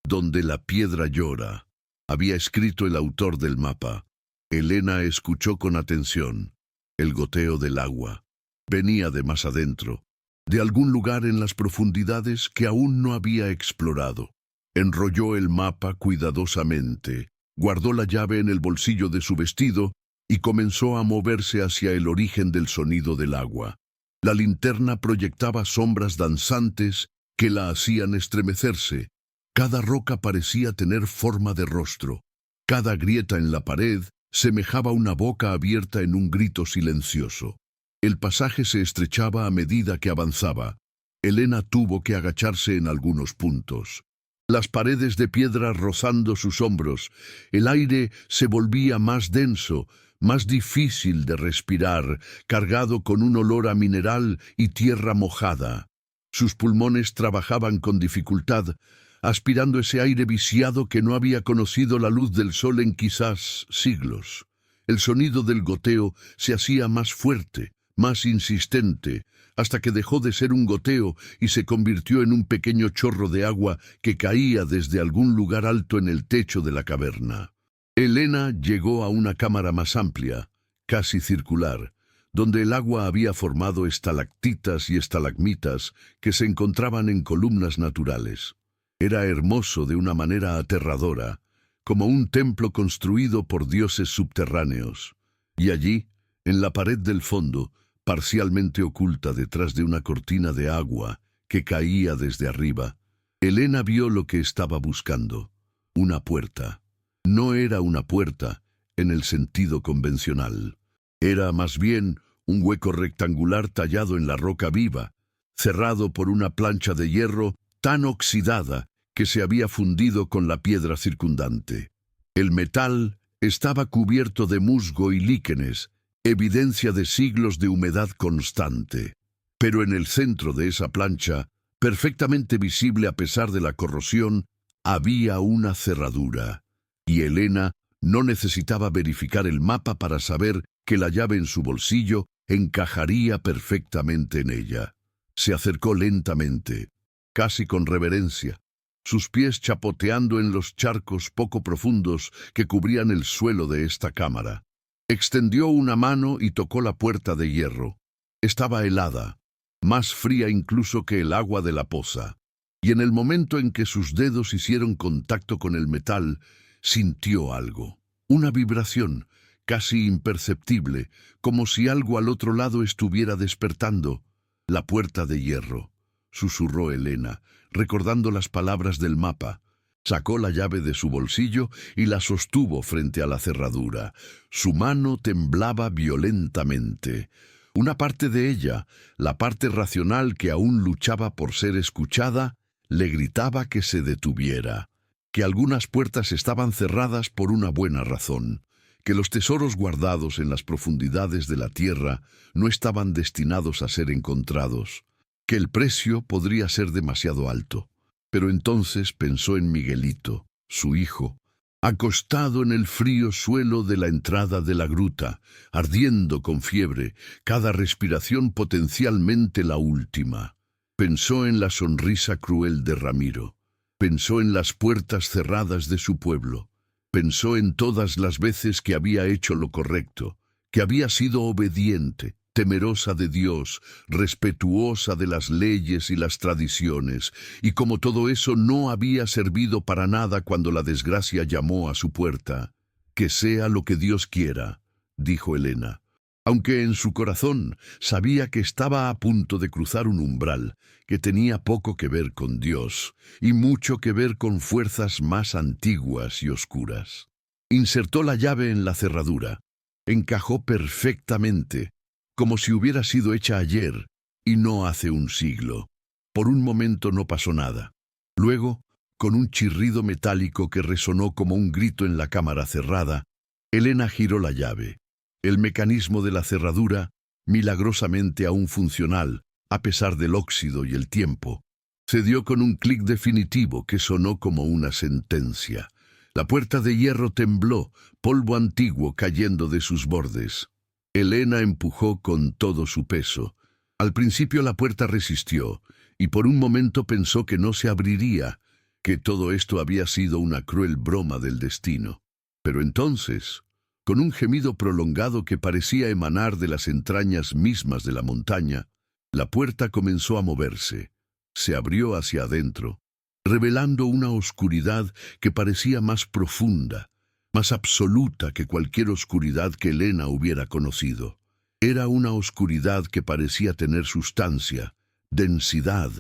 [SPEAKER 1] donde la piedra llora. Había escrito el autor del mapa. Elena escuchó con atención. El goteo del agua. Venía de más adentro, de algún lugar en las profundidades que aún no había explorado. Enrolló el mapa cuidadosamente, guardó la llave en el bolsillo de su vestido y comenzó a moverse hacia el origen del sonido del agua. La linterna proyectaba sombras danzantes que la hacían estremecerse. Cada roca parecía tener forma de rostro. Cada grieta en la pared semejaba una boca abierta en un grito silencioso. El pasaje se estrechaba a medida que avanzaba. Elena tuvo que agacharse en algunos puntos. Las paredes de piedra rozando sus hombros, el aire se volvía más denso, más difícil de respirar, cargado con un olor a mineral y tierra mojada. Sus pulmones trabajaban con dificultad, aspirando ese aire viciado que no había conocido la luz del sol en quizás siglos. El sonido del goteo se hacía más fuerte, más insistente, hasta que dejó de ser un goteo y se convirtió en un pequeño chorro de agua que caía desde algún lugar alto en el techo de la caverna. Elena llegó a una cámara más amplia, casi circular, donde el agua había formado estalactitas y estalagmitas que se encontraban en columnas naturales. Era hermoso de una manera aterradora, como un templo construido por dioses subterráneos. Y allí, en la pared del fondo, parcialmente oculta detrás de una cortina de agua que caía desde arriba, Elena vio lo que estaba buscando: una puerta. No era una puerta en el sentido convencional. Era más bien un hueco rectangular tallado en la roca viva, cerrado por una plancha de hierro tan oxidada que se había fundido con la piedra circundante. El metal estaba cubierto de musgo y líquenes, evidencia de siglos de humedad constante. Pero en el centro de esa plancha, perfectamente visible a pesar de la corrosión, había una cerradura. Y Elena no necesitaba verificar el mapa para saber que la llave en su bolsillo encajaría perfectamente en ella. Se acercó lentamente, casi con reverencia, sus pies chapoteando en los charcos poco profundos que cubrían el suelo de esta cámara. Extendió una mano y tocó la puerta de hierro. Estaba helada, más fría incluso que el agua de la poza, y en el momento en que sus dedos hicieron contacto con el metal, sintió algo, una vibración casi imperceptible, como si algo al otro lado estuviera despertando. La puerta de hierro, susurró Elena, recordando las palabras del mapa. Sacó la llave de su bolsillo y la sostuvo frente a la cerradura. Su mano temblaba violentamente. Una parte de ella, la parte racional que aún luchaba por ser escuchada, le gritaba que se detuviera, que algunas puertas estaban cerradas por una buena razón, que los tesoros guardados en las profundidades de la tierra no estaban destinados a ser encontrados, que el precio podría ser demasiado alto. Pero entonces pensó en Miguelito, su hijo, acostado en el frío suelo de la entrada de la gruta, ardiendo con fiebre, cada respiración potencialmente la última. Pensó en la sonrisa cruel de Ramiro. Pensó en las puertas cerradas de su pueblo. Pensó en todas las veces que había hecho lo correcto, que había sido obediente, temerosa de Dios, respetuosa de las leyes y las tradiciones, y como todo eso no había servido para nada cuando la desgracia llamó a su puerta. «Que sea lo que Dios quiera», dijo Elena, aunque en su corazón sabía que estaba a punto de cruzar un umbral que tenía poco que ver con Dios y mucho que ver con fuerzas más antiguas y oscuras. Insertó la llave en la cerradura. Encajó perfectamente, como si hubiera sido hecha ayer y no hace un siglo. Por un momento no pasó nada. Luego, con un chirrido metálico que resonó como un grito en la cámara cerrada, Elena giró la llave. El mecanismo de la cerradura, milagrosamente aún funcional, a pesar del óxido y el tiempo, se dio con un clic definitivo que sonó como una sentencia. La puerta de hierro tembló, polvo antiguo cayendo de sus bordes. Elena empujó con todo su peso. Al principio la puerta resistió, y por un momento pensó que no se abriría, que todo esto había sido una cruel broma del destino. Pero entonces, con un gemido prolongado que parecía emanar de las entrañas mismas de la montaña, la puerta comenzó a moverse. Se abrió hacia adentro, revelando una oscuridad que parecía más profunda, más absoluta que cualquier oscuridad que Elena hubiera conocido. Era una oscuridad que parecía tener sustancia, densidad,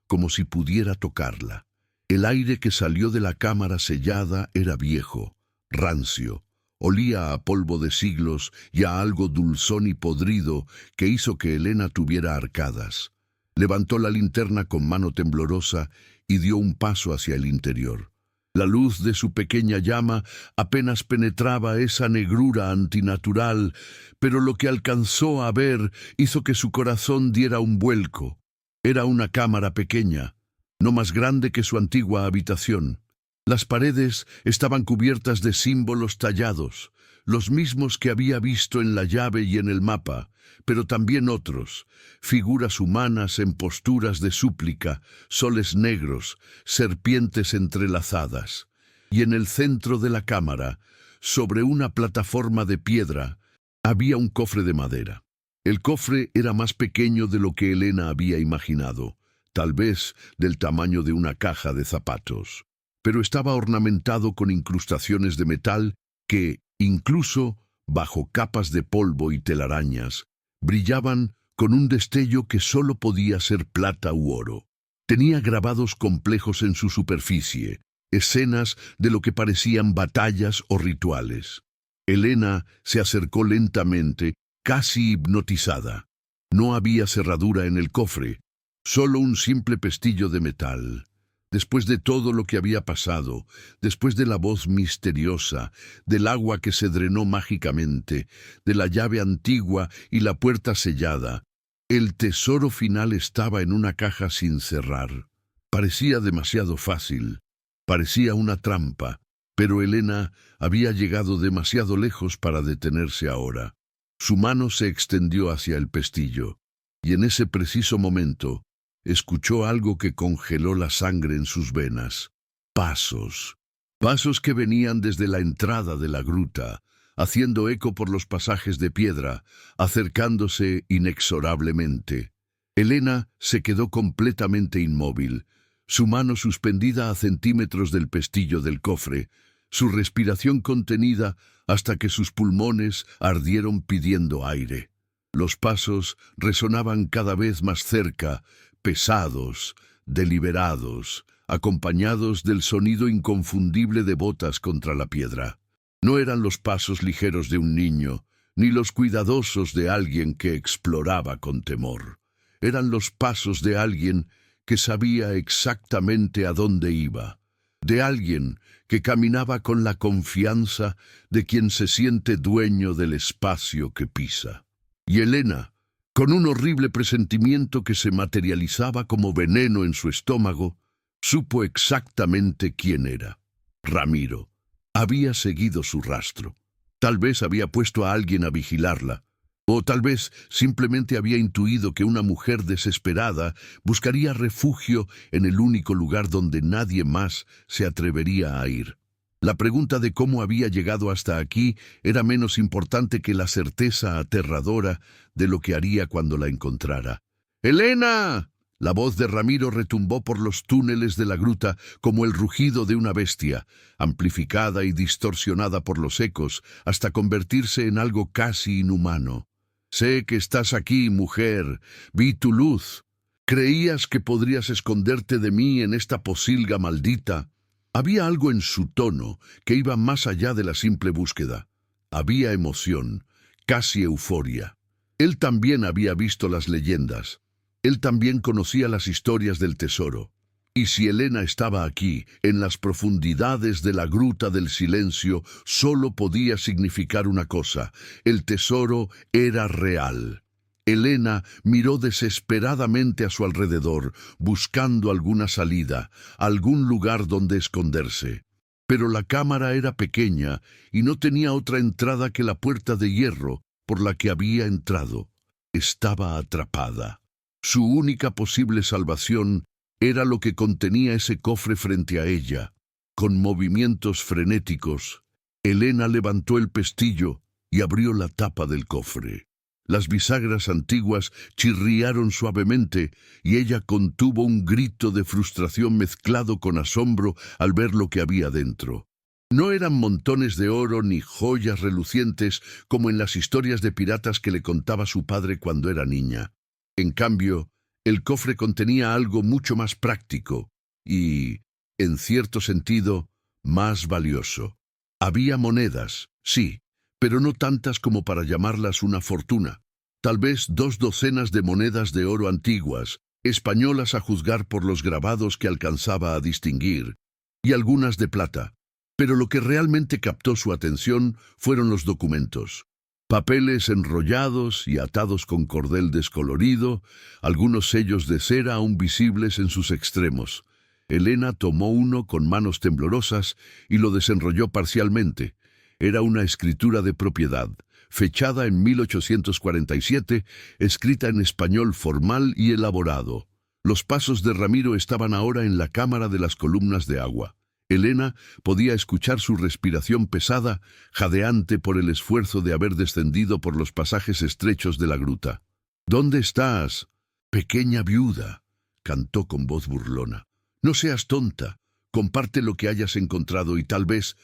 [SPEAKER 1] como si pudiera tocarla. El aire que salió de la cámara sellada era viejo, rancio, olía a polvo de siglos y a algo dulzón y podrido que hizo que Elena tuviera arcadas. Levantó la linterna con mano temblorosa y dio un paso hacia el interior. La luz de su pequeña llama apenas penetraba esa negrura antinatural, pero lo que alcanzó a ver hizo que su corazón diera un vuelco. Era una cámara pequeña, no más grande que su antigua habitación. Las paredes estaban cubiertas de símbolos tallados, los mismos que había visto en la llave y en el mapa, pero también otros, figuras humanas en posturas de súplica, soles negros, serpientes entrelazadas. Y en el centro de la cámara, sobre una plataforma de piedra, había un cofre de madera. El cofre era más pequeño de lo que Elena había imaginado, tal vez del tamaño de una caja de zapatos, pero estaba ornamentado con incrustaciones de metal que, incluso, bajo capas de polvo y telarañas, brillaban con un destello que solo podía ser plata u oro. Tenía grabados complejos en su superficie, escenas de lo que parecían batallas o rituales. Elena se acercó lentamente, casi hipnotizada. No había cerradura en el cofre, solo un simple pestillo de metal. Después de todo lo que había pasado, después de la voz misteriosa, del agua que se drenó mágicamente, de la llave antigua y la puerta sellada, el tesoro final estaba en una caja sin cerrar. Parecía demasiado fácil, parecía una trampa, pero Elena había llegado demasiado lejos para detenerse ahora. Su mano se extendió hacia el pestillo, y en ese preciso momento escuchó algo que congeló la sangre en sus venas. Pasos. Pasos que venían desde la entrada de la gruta, haciendo eco por los pasajes de piedra, acercándose inexorablemente. Elena se quedó completamente inmóvil, su mano suspendida a centímetros del pestillo del cofre, su respiración contenida hasta que sus pulmones ardieron pidiendo aire. Los pasos resonaban cada vez más cerca, pesados, deliberados, acompañados del sonido inconfundible de botas contra la piedra. No eran los pasos ligeros de un niño, ni los cuidadosos de alguien que exploraba con temor. Eran los pasos de alguien que sabía exactamente a dónde iba, de alguien que caminaba con la confianza de quien se siente dueño del espacio que pisa. Y Elena, con un horrible presentimiento que se materializaba como veneno en su estómago, supo exactamente quién era. Ramiro. Había seguido su rastro. Tal vez había puesto a alguien a vigilarla, o tal vez simplemente había intuido que una mujer desesperada buscaría refugio en el único lugar donde nadie más se atrevería a ir. La pregunta de cómo había llegado hasta aquí era menos importante que la certeza aterradora de lo que haría cuando la encontrara. ¡Elena! La voz de Ramiro retumbó por los túneles de la gruta como el rugido de una bestia, amplificada y distorsionada por los ecos, hasta convertirse en algo casi inhumano. «Sé que estás aquí, mujer. Vi tu luz. ¿Creías que podrías esconderte de mí en esta posilga maldita?» Había algo en su tono que iba más allá de la simple búsqueda. Había emoción, casi euforia. Él también había visto las leyendas. Él también conocía las historias del tesoro. Y si Elena estaba aquí, en las profundidades de la gruta del silencio, solo podía significar una cosa: el tesoro era real. Elena miró desesperadamente a su alrededor, buscando alguna salida, algún lugar donde esconderse. Pero la cámara era pequeña y no tenía otra entrada que la puerta de hierro por la que había entrado. Estaba atrapada. Su única posible salvación era lo que contenía ese cofre frente a ella. Con movimientos frenéticos, Elena levantó el pestillo y abrió la tapa del cofre. Las bisagras antiguas chirriaron suavemente y ella contuvo un grito de frustración mezclado con asombro al ver lo que había dentro. No eran montones de oro ni joyas relucientes como en las historias de piratas que le contaba su padre cuando era niña. En cambio, el cofre contenía algo mucho más práctico y, en cierto sentido, más valioso. Había monedas, sí, pero no tantas como para llamarlas una fortuna. Tal vez 2 docenas de monedas de oro antiguas, españolas a juzgar por los grabados que alcanzaba a distinguir, y algunas de plata. Pero lo que realmente captó su atención fueron los documentos. Papeles enrollados y atados con cordel descolorido, algunos sellos de cera aún visibles en sus extremos. Elena tomó uno con manos temblorosas y lo desenrolló parcialmente. Era una escritura de propiedad, fechada en 1847, escrita en español formal y elaborado. Los pasos de Ramiro estaban ahora en la cámara de las columnas de agua. Elena podía escuchar su respiración pesada, jadeante por el esfuerzo de haber descendido por los pasajes estrechos de la gruta. «¿Dónde estás, pequeña viuda?», cantó con voz burlona. «No seas tonta, comparte lo que hayas encontrado y tal vez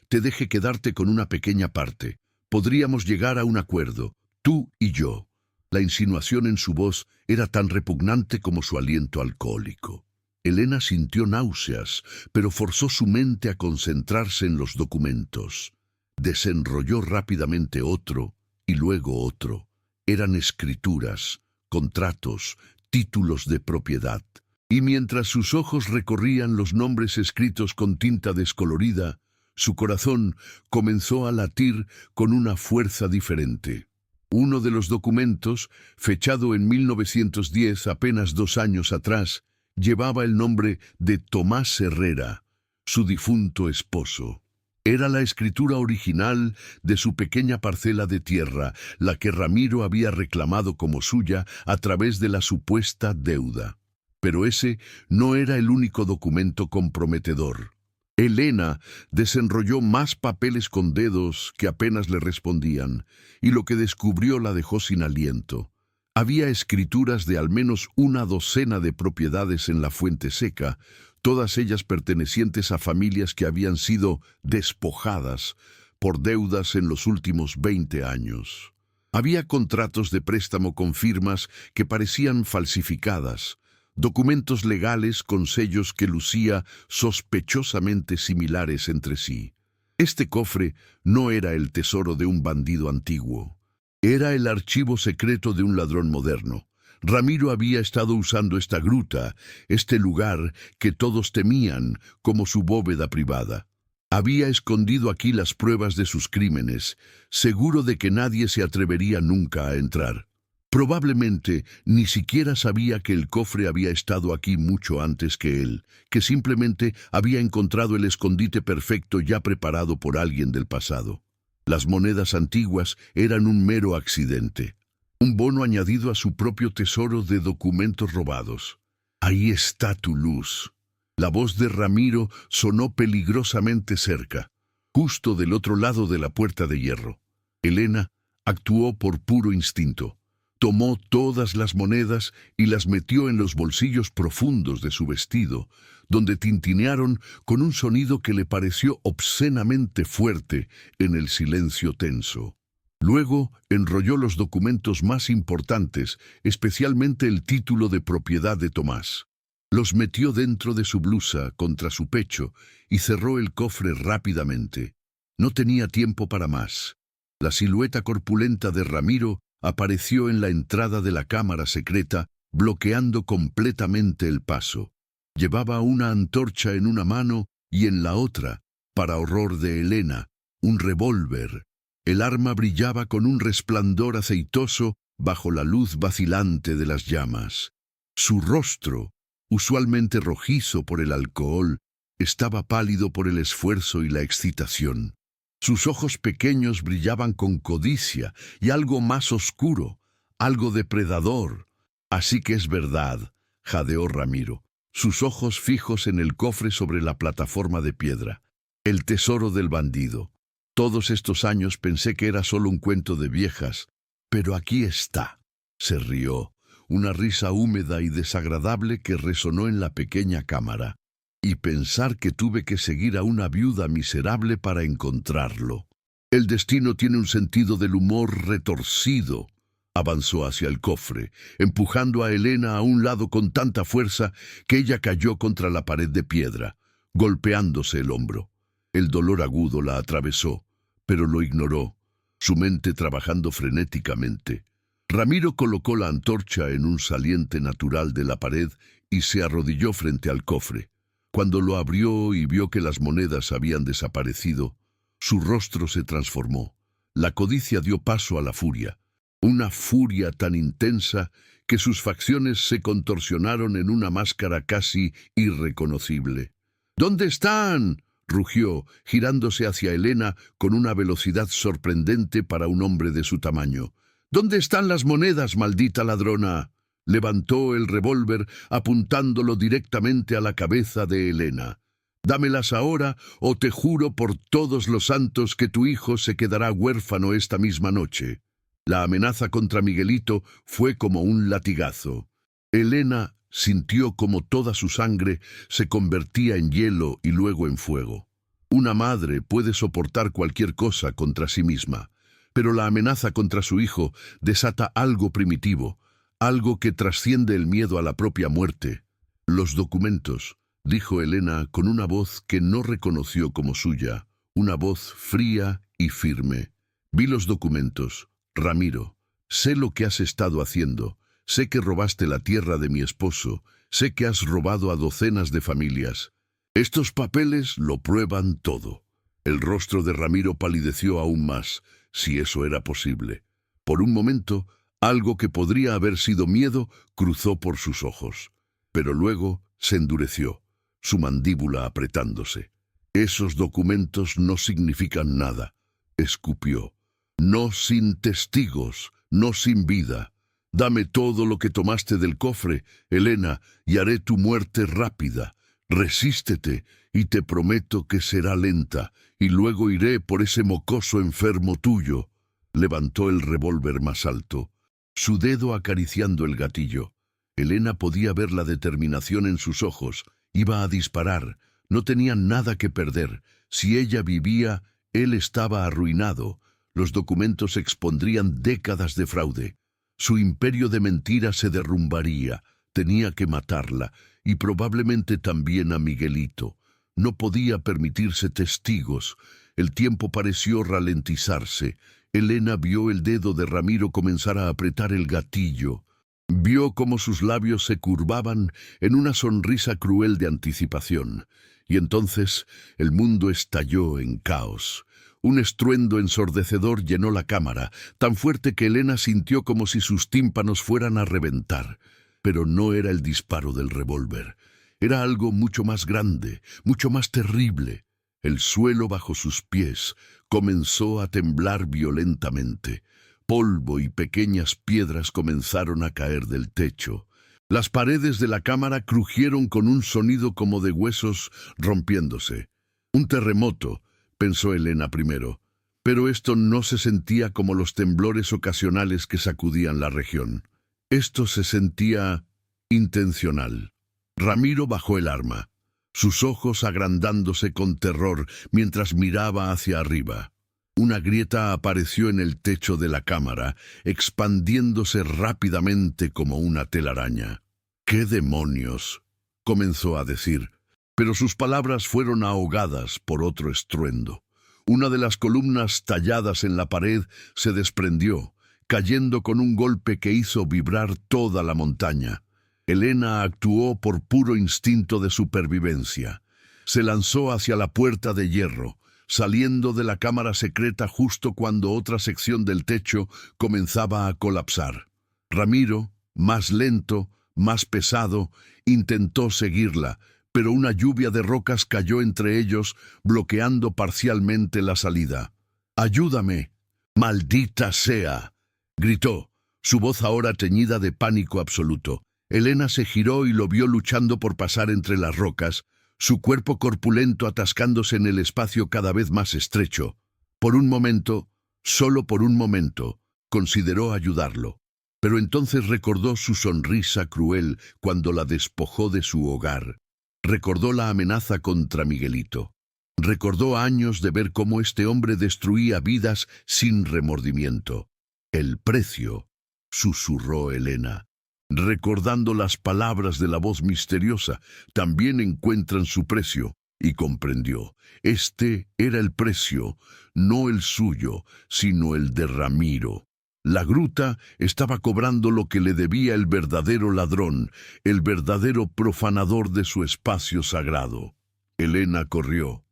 [SPEAKER 1] te deje quedarte con una pequeña parte. Podríamos llegar a un acuerdo, tú y yo. La insinuación en su voz era tan repugnante como su aliento alcohólico. Elena sintió náuseas, pero forzó su mente a concentrarse en los documentos. Desenrolló rápidamente otro y luego otro. Eran escrituras, contratos, títulos de propiedad. Y mientras sus ojos recorrían los nombres escritos con tinta descolorida, su corazón comenzó a latir con una fuerza diferente. Uno de los documentos, fechado en 1910, apenas 2 años atrás, llevaba el nombre de Tomás Herrera, su difunto esposo. Era la escritura original de su pequeña parcela de tierra, la que Ramiro había reclamado como suya a través de la supuesta deuda. Pero ese no era el único documento comprometedor. Elena desenrolló más papeles con dedos que apenas le respondían, y lo que descubrió la dejó sin aliento. Había escrituras de al menos una docena de propiedades en la Fuente Seca, todas ellas pertenecientes a familias que habían sido despojadas por deudas en los últimos 20 años. Había contratos de préstamo con firmas que parecían falsificadas, documentos legales con sellos que lucía sospechosamente similares entre sí. Este cofre no era el tesoro de un bandido antiguo. Era el archivo secreto de un ladrón moderno. Ramiro había estado usando esta gruta, este lugar que todos temían como su bóveda privada. Había escondido aquí las pruebas de sus crímenes, seguro de que nadie se atrevería nunca a entrar. Probablemente ni siquiera sabía que el cofre había estado aquí mucho antes que él, que simplemente había encontrado el escondite perfecto ya preparado por alguien del pasado. Las monedas antiguas eran un mero accidente, un bono añadido a su propio tesoro de documentos robados. Ahí está tu luz. La voz de Ramiro sonó peligrosamente cerca, justo del otro lado de la puerta de hierro. Elena actuó por puro instinto. Tomó todas las monedas y las metió en los bolsillos profundos de su vestido, donde tintinearon con un sonido que le pareció obscenamente fuerte en el silencio tenso. Luego enrolló los documentos más importantes, especialmente el título de propiedad de Tomás. Los metió dentro de su blusa, contra su pecho, y cerró el cofre rápidamente. No tenía tiempo para más. La silueta corpulenta de Ramiro apareció en la entrada de la cámara secreta, bloqueando completamente el paso. Llevaba una antorcha en una mano y en la otra, para horror de Elena, un revólver. El arma brillaba con un resplandor aceitoso bajo la luz vacilante de las llamas. Su rostro, usualmente rojizo por el alcohol, estaba pálido por el esfuerzo y la excitación. Sus ojos pequeños brillaban con codicia y algo más oscuro, algo depredador. Así que es verdad, jadeó Ramiro, sus ojos fijos en el cofre sobre la plataforma de piedra. El tesoro del bandido. Todos estos años pensé que era solo un cuento de viejas, pero aquí está. Se rió, una risa húmeda y desagradable que resonó en la pequeña cámara. Y pensar que tuve que seguir a una viuda miserable para encontrarlo. El destino tiene un sentido del humor retorcido. Avanzó hacia el cofre, empujando a Elena a un lado con tanta fuerza que ella cayó contra la pared de piedra, golpeándose el hombro. El dolor agudo la atravesó, pero lo ignoró, su mente trabajando frenéticamente. Ramiro colocó la antorcha en un saliente natural de la pared y se arrodilló frente al cofre. Cuando lo abrió y vio que las monedas habían desaparecido, su rostro se transformó. La codicia dio paso a la furia, una furia tan intensa que sus facciones se contorsionaron en una máscara casi irreconocible. «¿Dónde están?», rugió, girándose hacia Elena con una velocidad sorprendente para un hombre de su tamaño. «¿Dónde están las monedas, maldita ladrona?». Levantó el revólver apuntándolo directamente a la cabeza de Elena. «Dámelas ahora o te juro por todos los santos que tu hijo se quedará huérfano esta misma noche». La amenaza contra Miguelito fue como un latigazo. Elena sintió como toda su sangre se convertía en hielo y luego en fuego. Una madre puede soportar cualquier cosa contra sí misma, Pero la amenaza contra su hijo desata algo primitivo, algo que trasciende el miedo a la propia muerte. «Los documentos», dijo Elena con una voz que no reconoció como suya, una voz fría y firme. «Vi los documentos, Ramiro. Sé lo que has estado haciendo. Sé que robaste la tierra de mi esposo. Sé que has robado a docenas de familias. Estos papeles lo prueban todo». El rostro de Ramiro palideció aún más, si eso era posible. Por un momento, algo que podría haber sido miedo cruzó por sus ojos. Pero luego se endureció, su mandíbula apretándose. «Esos documentos no significan nada», escupió. «No sin testigos, no sin vida. Dame todo lo que tomaste del cofre, Elena, y haré tu muerte rápida. Resístete, y te prometo que será lenta, y luego iré por ese mocoso enfermo tuyo». Levantó el revólver más alto, su dedo acariciando el gatillo. Elena podía ver la determinación en sus ojos. Iba a disparar. No tenía nada que perder. Si ella vivía, él estaba arruinado. Los documentos expondrían décadas de fraude. Su imperio de mentiras se derrumbaría. Tenía que matarla, y probablemente también a Miguelito. No podía permitirse testigos. El tiempo pareció ralentizarse. Elena vio el dedo de Ramiro comenzar a apretar el gatillo. Vio cómo sus labios se curvaban en una sonrisa cruel de anticipación. Y entonces el mundo estalló en caos. Un estruendo ensordecedor llenó la cámara, tan fuerte que Elena sintió como si sus tímpanos fueran a reventar. Pero no era el disparo del revólver. Era algo mucho más grande, mucho más terrible. El suelo bajo sus pies comenzó a temblar violentamente. Polvo y pequeñas piedras comenzaron a caer del techo. Las paredes de la cámara crujieron con un sonido como de huesos rompiéndose. Un terremoto, pensó Elena primero, pero esto no se sentía como los temblores ocasionales que sacudían la región. Esto se sentía intencional. Ramiro bajó el arma, sus ojos agrandándose con terror mientras miraba hacia arriba. Una grieta apareció en el techo de la cámara, expandiéndose rápidamente como una telaraña. «¿Qué demonios?», comenzó a decir, pero sus palabras fueron ahogadas por otro estruendo. Una de las columnas talladas en la pared se desprendió, cayendo con un golpe que hizo vibrar toda la montaña. Elena actuó por puro instinto de supervivencia. Se lanzó hacia la puerta de hierro, saliendo de la cámara secreta justo cuando otra sección del techo comenzaba a colapsar. Ramiro, más lento, más pesado, intentó seguirla, pero una lluvia de rocas cayó entre ellos, bloqueando parcialmente la salida. «¡Ayúdame! ¡Maldita sea!», gritó, su voz ahora teñida de pánico absoluto. Elena se giró y lo vio luchando por pasar entre las rocas, su cuerpo corpulento atascándose en el espacio cada vez más estrecho. Por un momento, solo por un momento, consideró ayudarlo. Pero entonces recordó su sonrisa cruel cuando la despojó de su hogar. Recordó la amenaza contra Miguelito. Recordó años de ver cómo este hombre destruía vidas sin remordimiento. «El precio», susurró Elena. Recordando las palabras de la voz misteriosa, también encuentran su precio, y comprendió. Este era el precio, no el suyo, sino el de Ramiro. La gruta estaba cobrando lo que le debía el verdadero ladrón, el verdadero profanador de su espacio sagrado. Elena corrió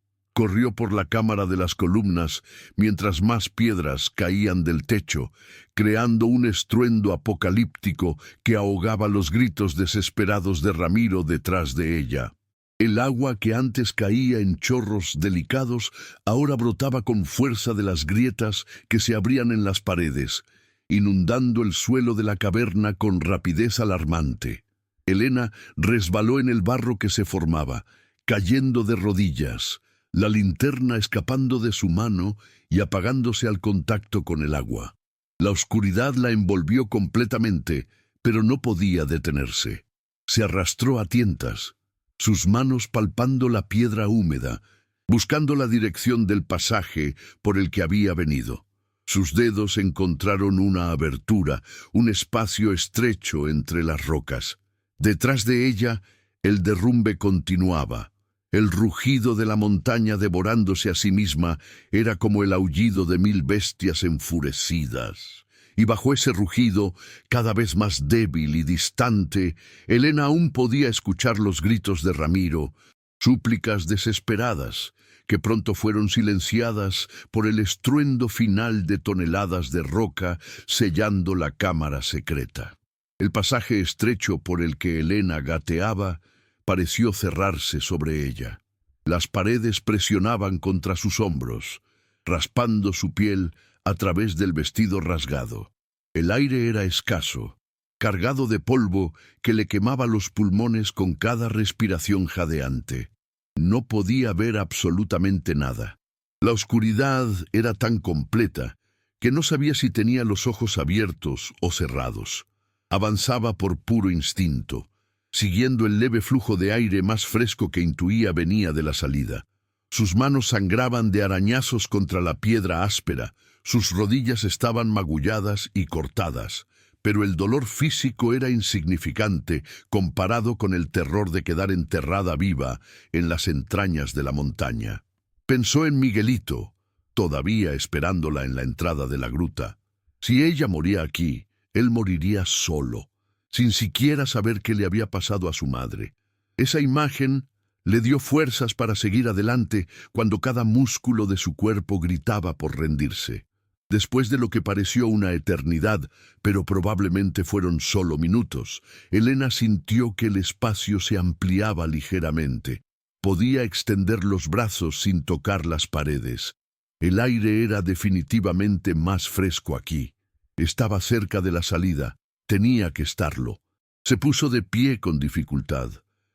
[SPEAKER 1] por la cámara de las columnas, mientras más piedras caían del techo, creando un estruendo apocalíptico que ahogaba los gritos desesperados de Ramiro detrás de ella. El agua que antes caía en chorros delicados ahora brotaba con fuerza de las grietas que se abrían en las paredes, inundando el suelo de la caverna con rapidez alarmante. Elena resbaló en el barro que se formaba, cayendo de rodillas, la linterna escapando de su mano y apagándose al contacto con el agua. La oscuridad la envolvió completamente, pero no podía detenerse. Se arrastró a tientas, sus manos palpando la piedra húmeda, buscando la dirección del pasaje por el que había venido. Sus dedos encontraron una abertura, un espacio estrecho entre las rocas. Detrás de ella, el derrumbe continuaba. El rugido de la montaña devorándose a sí misma era como el aullido de 1000 bestias enfurecidas. Y bajo ese rugido, cada vez más débil y distante, Elena aún podía escuchar los gritos de Ramiro, súplicas desesperadas, que pronto fueron silenciadas por el estruendo final de toneladas de roca sellando la cámara secreta. El pasaje estrecho por el que Elena gateaba pareció cerrarse sobre ella. Las paredes presionaban contra sus hombros, raspando su piel a través del vestido rasgado. El aire era escaso, cargado de polvo que le quemaba los pulmones con cada respiración jadeante. No podía ver absolutamente nada. La oscuridad era tan completa que no sabía si tenía los ojos abiertos o cerrados. Avanzaba por puro instinto, siguiendo el leve flujo de aire más fresco que intuía venía de la salida. Sus manos sangraban de arañazos contra la piedra áspera, sus rodillas estaban magulladas y cortadas, pero el dolor físico era insignificante comparado con el terror de quedar enterrada viva en las entrañas de la montaña. Pensó en Miguelito, todavía esperándola en la entrada de la gruta. Si ella moría aquí, él moriría solo, sin siquiera saber qué le había pasado a su madre. Esa imagen le dio fuerzas para seguir adelante cuando cada músculo de su cuerpo gritaba por rendirse. Después de lo que pareció una eternidad, pero probablemente fueron solo minutos, Elena sintió que el espacio se ampliaba ligeramente. Podía extender los brazos sin tocar las paredes. El aire era definitivamente más fresco aquí. Estaba cerca de la salida. Tenía que estarlo. Se puso de pie con dificultad,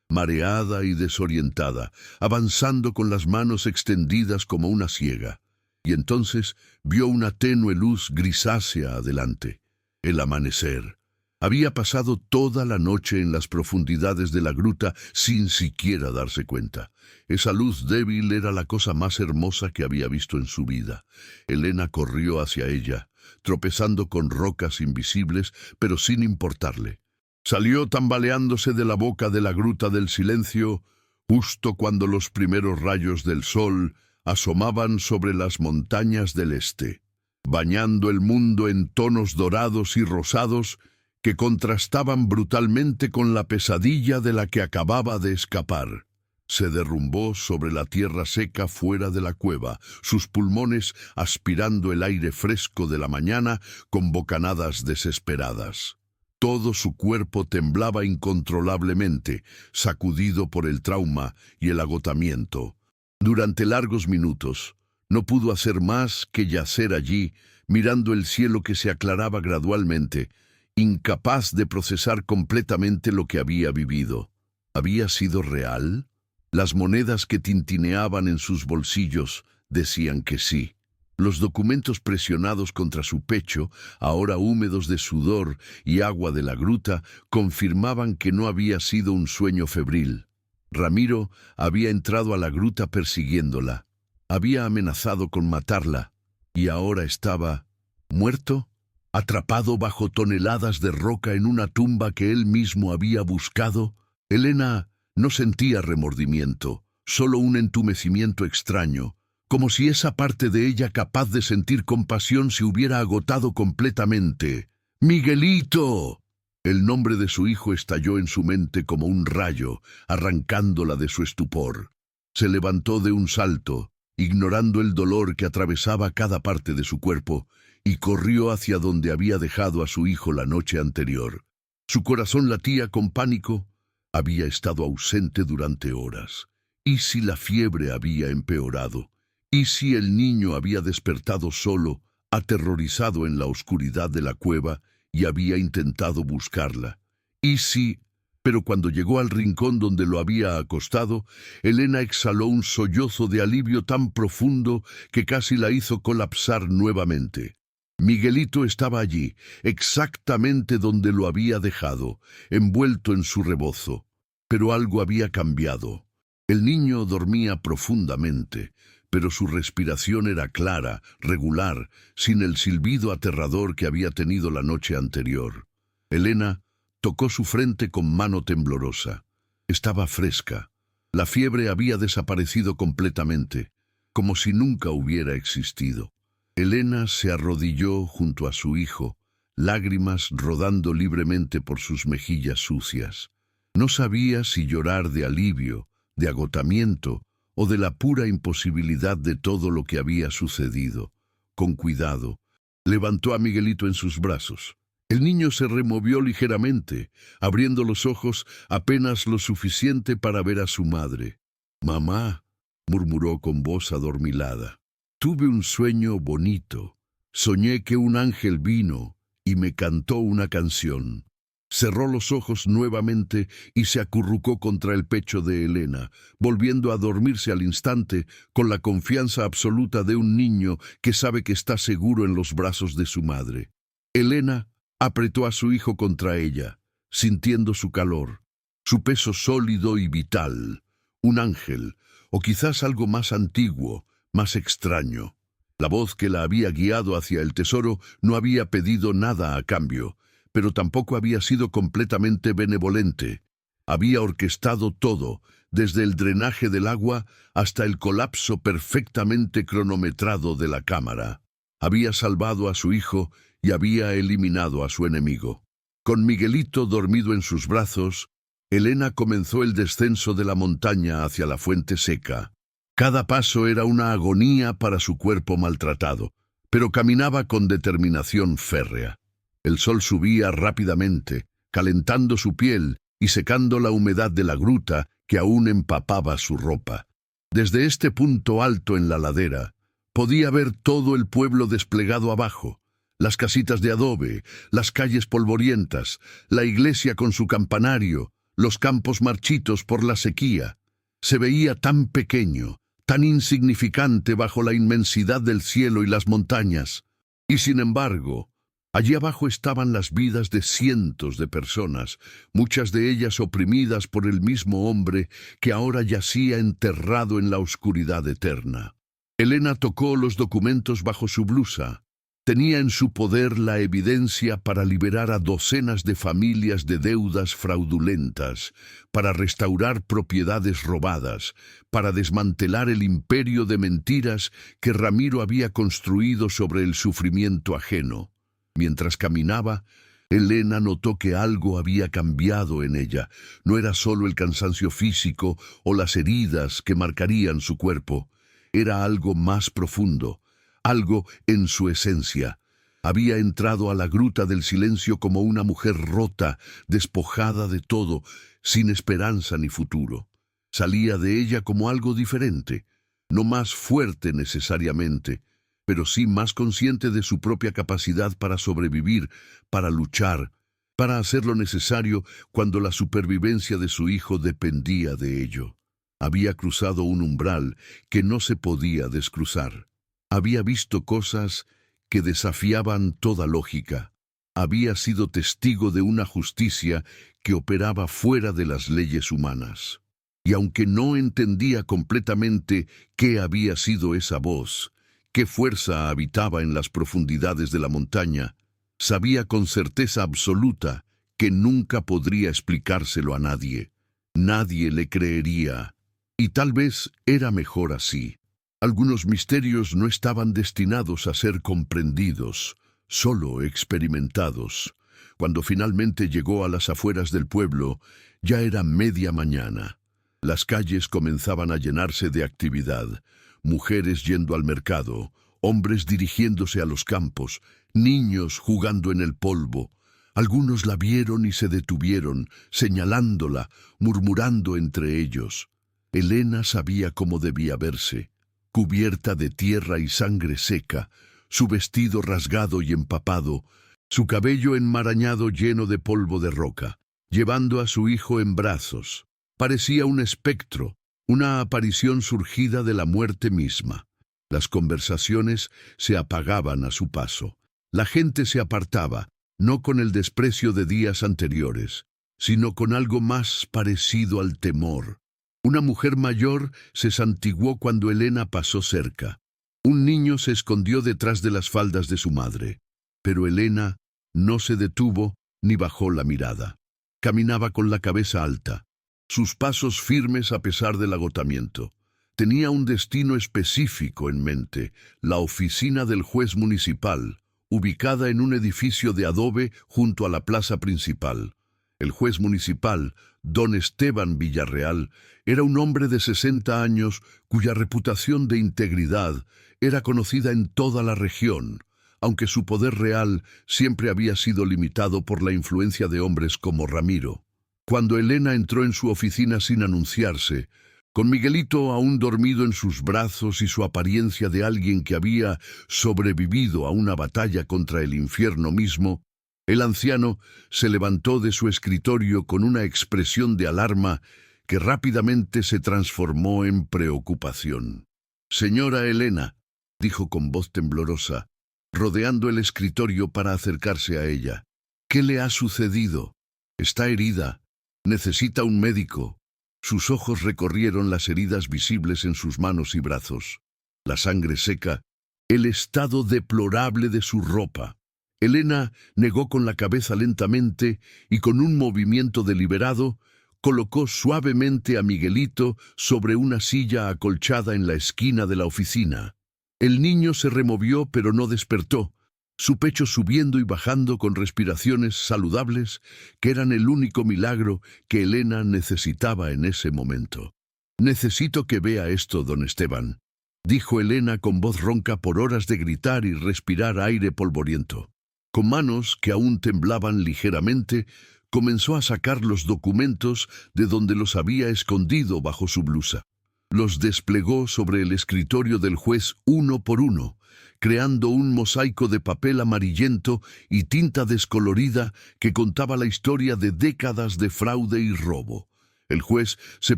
[SPEAKER 1] mareada y desorientada, avanzando con las manos extendidas como una ciega. Y entonces vio una tenue luz grisácea adelante. El amanecer. Había pasado toda la noche en las profundidades de la gruta sin siquiera darse cuenta. Esa luz débil era la cosa más hermosa que había visto en su vida. Elena corrió hacia ella, tropezando con rocas invisibles, pero sin importarle. Salió tambaleándose de la boca de la gruta del silencio, justo cuando los primeros rayos del sol asomaban sobre las montañas del este, bañando el mundo en tonos dorados y rosados que contrastaban brutalmente con la pesadilla de la que acababa de escapar. Se derrumbó sobre la tierra seca fuera de la cueva, sus pulmones aspirando el aire fresco de la mañana con bocanadas desesperadas. Todo su cuerpo temblaba incontrolablemente, sacudido por el trauma y el agotamiento. Durante largos minutos, no pudo hacer más que yacer allí, mirando el cielo que se aclaraba gradualmente, incapaz de procesar completamente lo que había vivido. ¿Había sido real? Las monedas que tintineaban en sus bolsillos decían que sí. Los documentos presionados contra su pecho, ahora húmedos de sudor y agua de la gruta, confirmaban que no había sido un sueño febril. Ramiro había entrado a la gruta persiguiéndola. Había amenazado con matarla. ¿Y ahora estaba muerto? Atrapado bajo toneladas de roca en una tumba que él mismo había buscado. Elena no sentía remordimiento, solo un entumecimiento extraño, como si esa parte de ella capaz de sentir compasión se hubiera agotado completamente. ¡Miguelito! El nombre de su hijo estalló en su mente como un rayo, arrancándola de su estupor. Se levantó de un salto, ignorando el dolor que atravesaba cada parte de su cuerpo, y corrió hacia donde había dejado a su hijo la noche anterior. Su corazón latía con pánico. Había estado ausente durante horas. ¿Y si la fiebre había empeorado? ¿Y si el niño había despertado solo, aterrorizado en la oscuridad de la cueva, y había intentado buscarla? ¿Y si? Pero cuando llegó al rincón donde lo había acostado, Elena exhaló un sollozo de alivio tan profundo que casi la hizo colapsar nuevamente. Miguelito estaba allí, exactamente donde lo había dejado, envuelto en su rebozo. Pero algo había cambiado. El niño dormía profundamente, pero su respiración era clara, regular, sin el silbido aterrador que había tenido la noche anterior. Elena tocó su frente con mano temblorosa. Estaba fresca. La fiebre había desaparecido completamente, como si nunca hubiera existido. Elena se arrodilló junto a su hijo, lágrimas rodando libremente por sus mejillas sucias. No sabía si llorar de alivio, de agotamiento o de la pura imposibilidad de todo lo que había sucedido. Con cuidado, levantó a Miguelito en sus brazos. El niño se removió ligeramente, abriendo los ojos apenas lo suficiente para ver a su madre. «Mamá», murmuró con voz adormilada, «tuve un sueño bonito. Soñé que un ángel vino y me cantó una canción». Cerró los ojos nuevamente y se acurrucó contra el pecho de Elena, volviendo a dormirse al instante con la confianza absoluta de un niño que sabe que está seguro en los brazos de su madre. Elena apretó a su hijo contra ella, sintiendo su calor, su peso sólido y vital. Un ángel, o quizás algo más antiguo, más extraño. La voz que la había guiado hacia el tesoro no había pedido nada a cambio, pero tampoco había sido completamente benevolente. Había orquestado todo, desde el drenaje del agua hasta el colapso perfectamente cronometrado de la cámara. Había salvado a su hijo y había eliminado a su enemigo. Con Miguelito dormido en sus brazos, Elena comenzó el descenso de la montaña hacia la fuente seca. Cada paso era una agonía para su cuerpo maltratado, pero caminaba con determinación férrea. El sol subía rápidamente, calentando su piel y secando la humedad de la gruta que aún empapaba su ropa. Desde este punto alto en la ladera, podía ver todo el pueblo desplegado abajo, las casitas de adobe, las calles polvorientas, la iglesia con su campanario, los campos marchitos por la sequía. Se veía tan pequeño, tan insignificante bajo la inmensidad del cielo y las montañas. Y sin embargo, allí abajo estaban las vidas de cientos de personas, muchas de ellas oprimidas por el mismo hombre que ahora yacía enterrado en la oscuridad eterna. Elena tocó los documentos bajo su blusa. Tenía en su poder la evidencia para liberar a docenas de familias de deudas fraudulentas, para restaurar propiedades robadas, para desmantelar el imperio de mentiras que Ramiro había construido sobre el sufrimiento ajeno. Mientras caminaba, Elena notó que algo había cambiado en ella. No era solo el cansancio físico o las heridas que marcarían su cuerpo. Era algo más profundo, algo en su esencia. Había entrado a la gruta del silencio como una mujer rota, despojada de todo, sin esperanza ni futuro. Salía de ella como algo diferente, no más fuerte necesariamente, pero sí más consciente de su propia capacidad para sobrevivir, para luchar, para hacer lo necesario cuando la supervivencia de su hijo dependía de ello. Había cruzado un umbral que no se podía descruzar. Había visto cosas que desafiaban toda lógica. Había sido testigo de una justicia que operaba fuera de las leyes humanas. Y aunque no entendía completamente qué había sido esa voz, qué fuerza habitaba en las profundidades de la montaña, sabía con certeza absoluta que nunca podría explicárselo a nadie. Nadie le creería. Y tal vez era mejor así. Algunos misterios no estaban destinados a ser comprendidos, solo experimentados. Cuando finalmente llegó a las afueras del pueblo, ya era media mañana. Las calles comenzaban a llenarse de actividad. Mujeres yendo al mercado, hombres dirigiéndose a los campos, niños jugando en el polvo. Algunos la vieron y se detuvieron, señalándola, murmurando entre ellos. Elena sabía cómo debía verse, cubierta de tierra y sangre seca, su vestido rasgado y empapado, su cabello enmarañado lleno de polvo de roca, llevando a su hijo en brazos. Parecía un espectro, una aparición surgida de la muerte misma. Las conversaciones se apagaban a su paso. La gente se apartaba, no con el desprecio de días anteriores, sino con algo más parecido al temor. Una mujer mayor se santiguó cuando Elena pasó cerca. Un niño se escondió detrás de las faldas de su madre. Pero Elena no se detuvo ni bajó la mirada. Caminaba con la cabeza alta, sus pasos firmes a pesar del agotamiento. Tenía un destino específico en mente, la oficina del juez municipal, ubicada en un edificio de adobe junto a la plaza principal. El juez municipal, don Esteban Villarreal, era un hombre de 60 años cuya reputación de integridad era conocida en toda la región, aunque su poder real siempre había sido limitado por la influencia de hombres como Ramiro. Cuando Elena entró en su oficina sin anunciarse, con Miguelito aún dormido en sus brazos y su apariencia de alguien que había sobrevivido a una batalla contra el infierno mismo, el anciano se levantó de su escritorio con una expresión de alarma que rápidamente se transformó en preocupación. «Señora Elena», dijo con voz temblorosa, rodeando el escritorio para acercarse a ella. «¿Qué le ha sucedido? Está herida. Necesita un médico». Sus ojos recorrieron las heridas visibles en sus manos y brazos, la sangre seca, el estado deplorable de su ropa. Elena negó con la cabeza lentamente y con un movimiento deliberado colocó suavemente a Miguelito sobre una silla acolchada en la esquina de la oficina. El niño se removió pero no despertó, su pecho subiendo y bajando con respiraciones saludables que eran el único milagro que Elena necesitaba en ese momento. «Necesito que vea esto, don Esteban», dijo Elena con voz ronca por horas de gritar y respirar aire polvoriento. Con manos que aún temblaban ligeramente, comenzó a sacar los documentos de donde los había escondido bajo su blusa. Los desplegó sobre el escritorio del juez uno por uno, creando un mosaico de papel amarillento y tinta descolorida que contaba la historia de décadas de fraude y robo. El juez se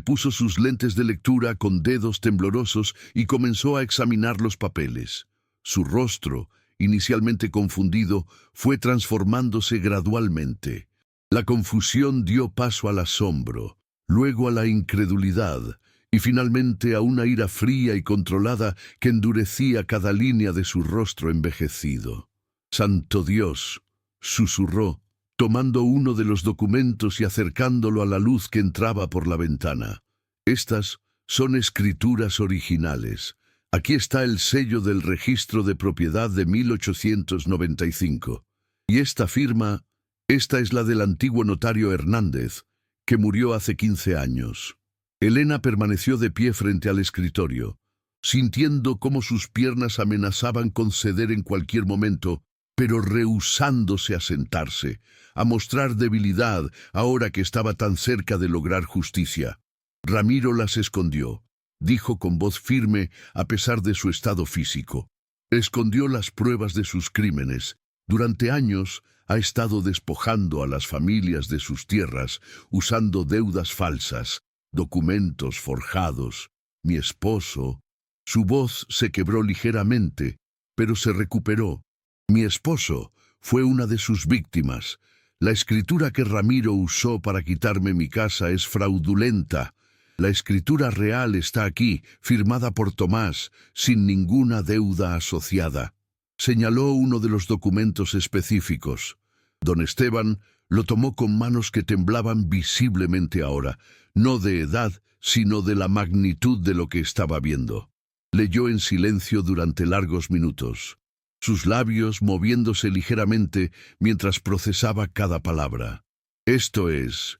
[SPEAKER 1] puso sus lentes de lectura con dedos temblorosos y comenzó a examinar los papeles. Su rostro, inicialmente confundido, fue transformándose gradualmente. La confusión dio paso al asombro, luego a la incredulidad, y finalmente a una ira fría y controlada que endurecía cada línea de su rostro envejecido. «Santo Dios», susurró, tomando uno de los documentos y acercándolo a la luz que entraba por la ventana. «Estas son escrituras originales. Aquí está el sello del registro de propiedad de 1895. Y esta firma, esta es la del antiguo notario Hernández, que murió hace 15 años». Elena permaneció de pie frente al escritorio, sintiendo cómo sus piernas amenazaban con ceder en cualquier momento, pero rehusándose a sentarse, a mostrar debilidad ahora que estaba tan cerca de lograr justicia. Ramiro las escondió, dijo con voz firme a pesar de su estado físico. Escondió las pruebas de sus crímenes. Durante años ha estado despojando a las familias de sus tierras, usando deudas falsas, documentos forjados. Mi esposo. Su voz se quebró ligeramente, pero se recuperó. Mi esposo fue una de sus víctimas. La escritura que Ramiro usó para quitarme mi casa es fraudulenta. La escritura real está aquí, firmada por Tomás, sin ninguna deuda asociada. Señaló uno de los documentos específicos. Don Esteban lo tomó con manos que temblaban visiblemente ahora, no de edad, sino de la magnitud de lo que estaba viendo. Leyó en silencio durante largos minutos, sus labios moviéndose ligeramente mientras procesaba cada palabra. Esto es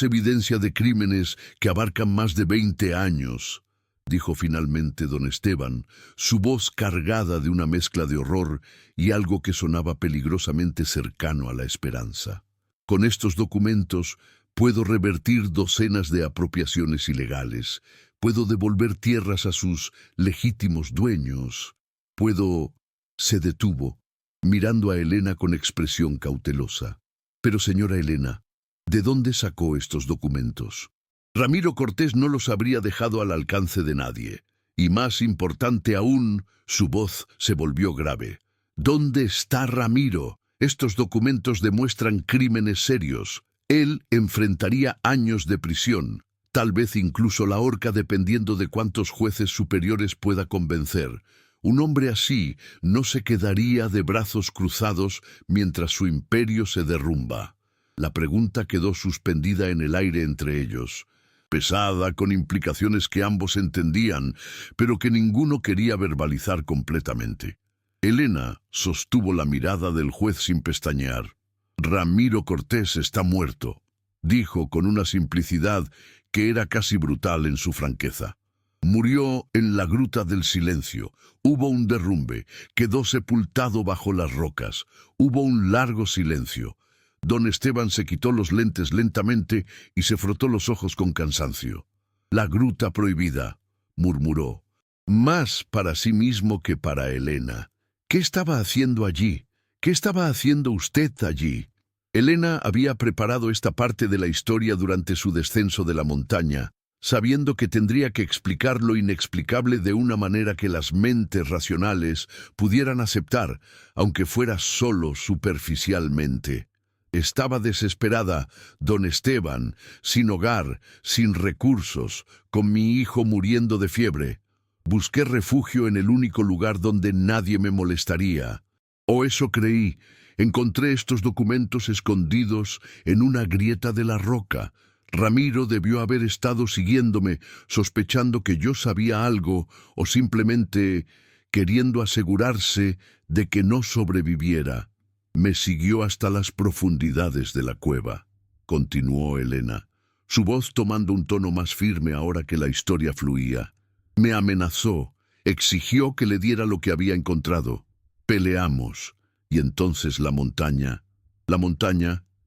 [SPEAKER 1] evidencia de crímenes que abarcan más de 20 años, dijo finalmente don Esteban, su voz cargada de una mezcla de horror y algo que sonaba peligrosamente cercano a la esperanza. Con estos documentos puedo revertir docenas de apropiaciones ilegales, puedo devolver tierras a sus legítimos dueños, puedo... Se detuvo, mirando a Elena con expresión cautelosa. Pero señora Elena, ¿de dónde sacó estos documentos? Ramiro Cortés no los habría dejado al alcance de nadie. Y más importante aún, su voz se volvió grave. ¿Dónde está Ramiro? Estos documentos demuestran crímenes serios. Él enfrentaría años de prisión. tal vez incluso la horca dependiendo de cuántos jueces superiores pueda convencer. Un hombre así no se quedaría de brazos cruzados mientras su imperio se derrumba. La pregunta quedó suspendida en el aire entre ellos, pesada, con implicaciones que ambos entendían, pero que ninguno quería verbalizar completamente. Helena sostuvo la mirada del juez sin pestañear. «Ramiro Cortés está muerto», dijo con una simplicidad que era casi brutal en su franqueza. Murió en la Gruta del Silencio. Hubo un derrumbe, quedó sepultado bajo las rocas. Hubo un largo silencio. Don Esteban se quitó los lentes lentamente y se frotó los ojos con cansancio. «La gruta prohibida», murmuró, más para sí mismo que para Helena. «¿Qué estaba haciendo allí? ¿Qué estaba haciendo usted allí?» Helena había preparado esta parte de la historia durante su descenso de la montaña, sabiendo que tendría que explicar lo inexplicable de una manera que las mentes racionales pudieran aceptar, aunque fuera solo superficialmente. Estaba desesperada, don Esteban, sin hogar, sin recursos, con mi hijo muriendo de fiebre. Busqué refugio en el único lugar donde nadie me molestaría. O eso creí. Encontré estos documentos escondidos en una grieta de la roca. Ramiro debió haber estado siguiéndome, sospechando que yo sabía algo, o simplemente queriendo asegurarse de que no sobreviviera. Me siguió hasta las profundidades de la cueva, continuó Helena, su voz tomando un tono más firme ahora que la historia fluía. Me amenazó, exigió que le diera lo que había encontrado. Peleamos, y entonces la montaña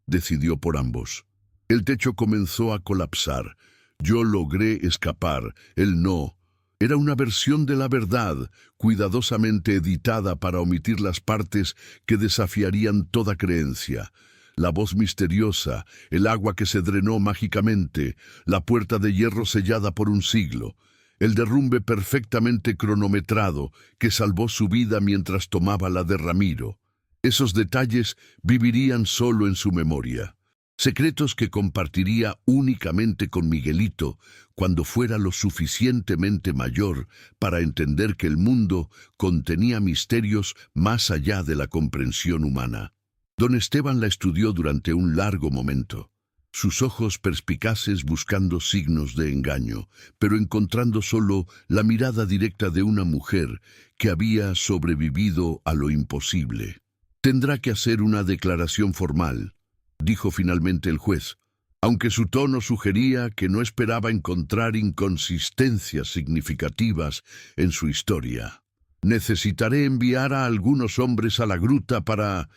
[SPEAKER 1] decidió por ambos. El techo comenzó a colapsar. Yo logré escapar, él no. Era una versión de la verdad, cuidadosamente editada para omitir las partes que desafiarían toda creencia. La voz misteriosa, el agua que se drenó mágicamente, la puerta de hierro sellada por un siglo, el derrumbe perfectamente cronometrado que salvó su vida mientras tomaba la de Ramiro. Esos detalles vivirían solo en su memoria. Secretos que compartiría únicamente con Miguelito cuando fuera lo suficientemente mayor para entender que el mundo contenía misterios más allá de la comprensión humana. Don Esteban la estudió durante un largo momento, sus ojos perspicaces buscando signos de engaño, pero encontrando solo la mirada directa de una mujer que había sobrevivido a lo imposible. «Tendrá que hacer una declaración formal», dijo finalmente el juez, aunque su tono sugería que no esperaba encontrar inconsistencias significativas en su historia. «Necesitaré enviar a algunos hombres a la gruta para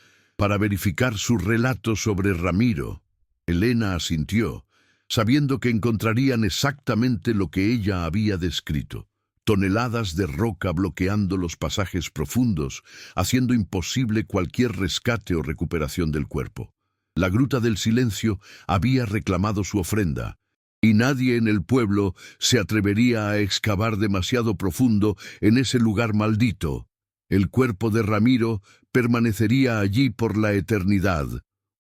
[SPEAKER 1] verificar su relato sobre Ramiro». Helena asintió, sabiendo que encontrarían exactamente lo que ella había descrito. Toneladas de roca bloqueando los pasajes profundos, haciendo imposible cualquier rescate o recuperación del cuerpo. La Gruta del Silencio había reclamado su ofrenda, y nadie en el pueblo se atrevería a excavar demasiado profundo en ese lugar maldito. El cuerpo de Ramiro permanecería allí por la eternidad,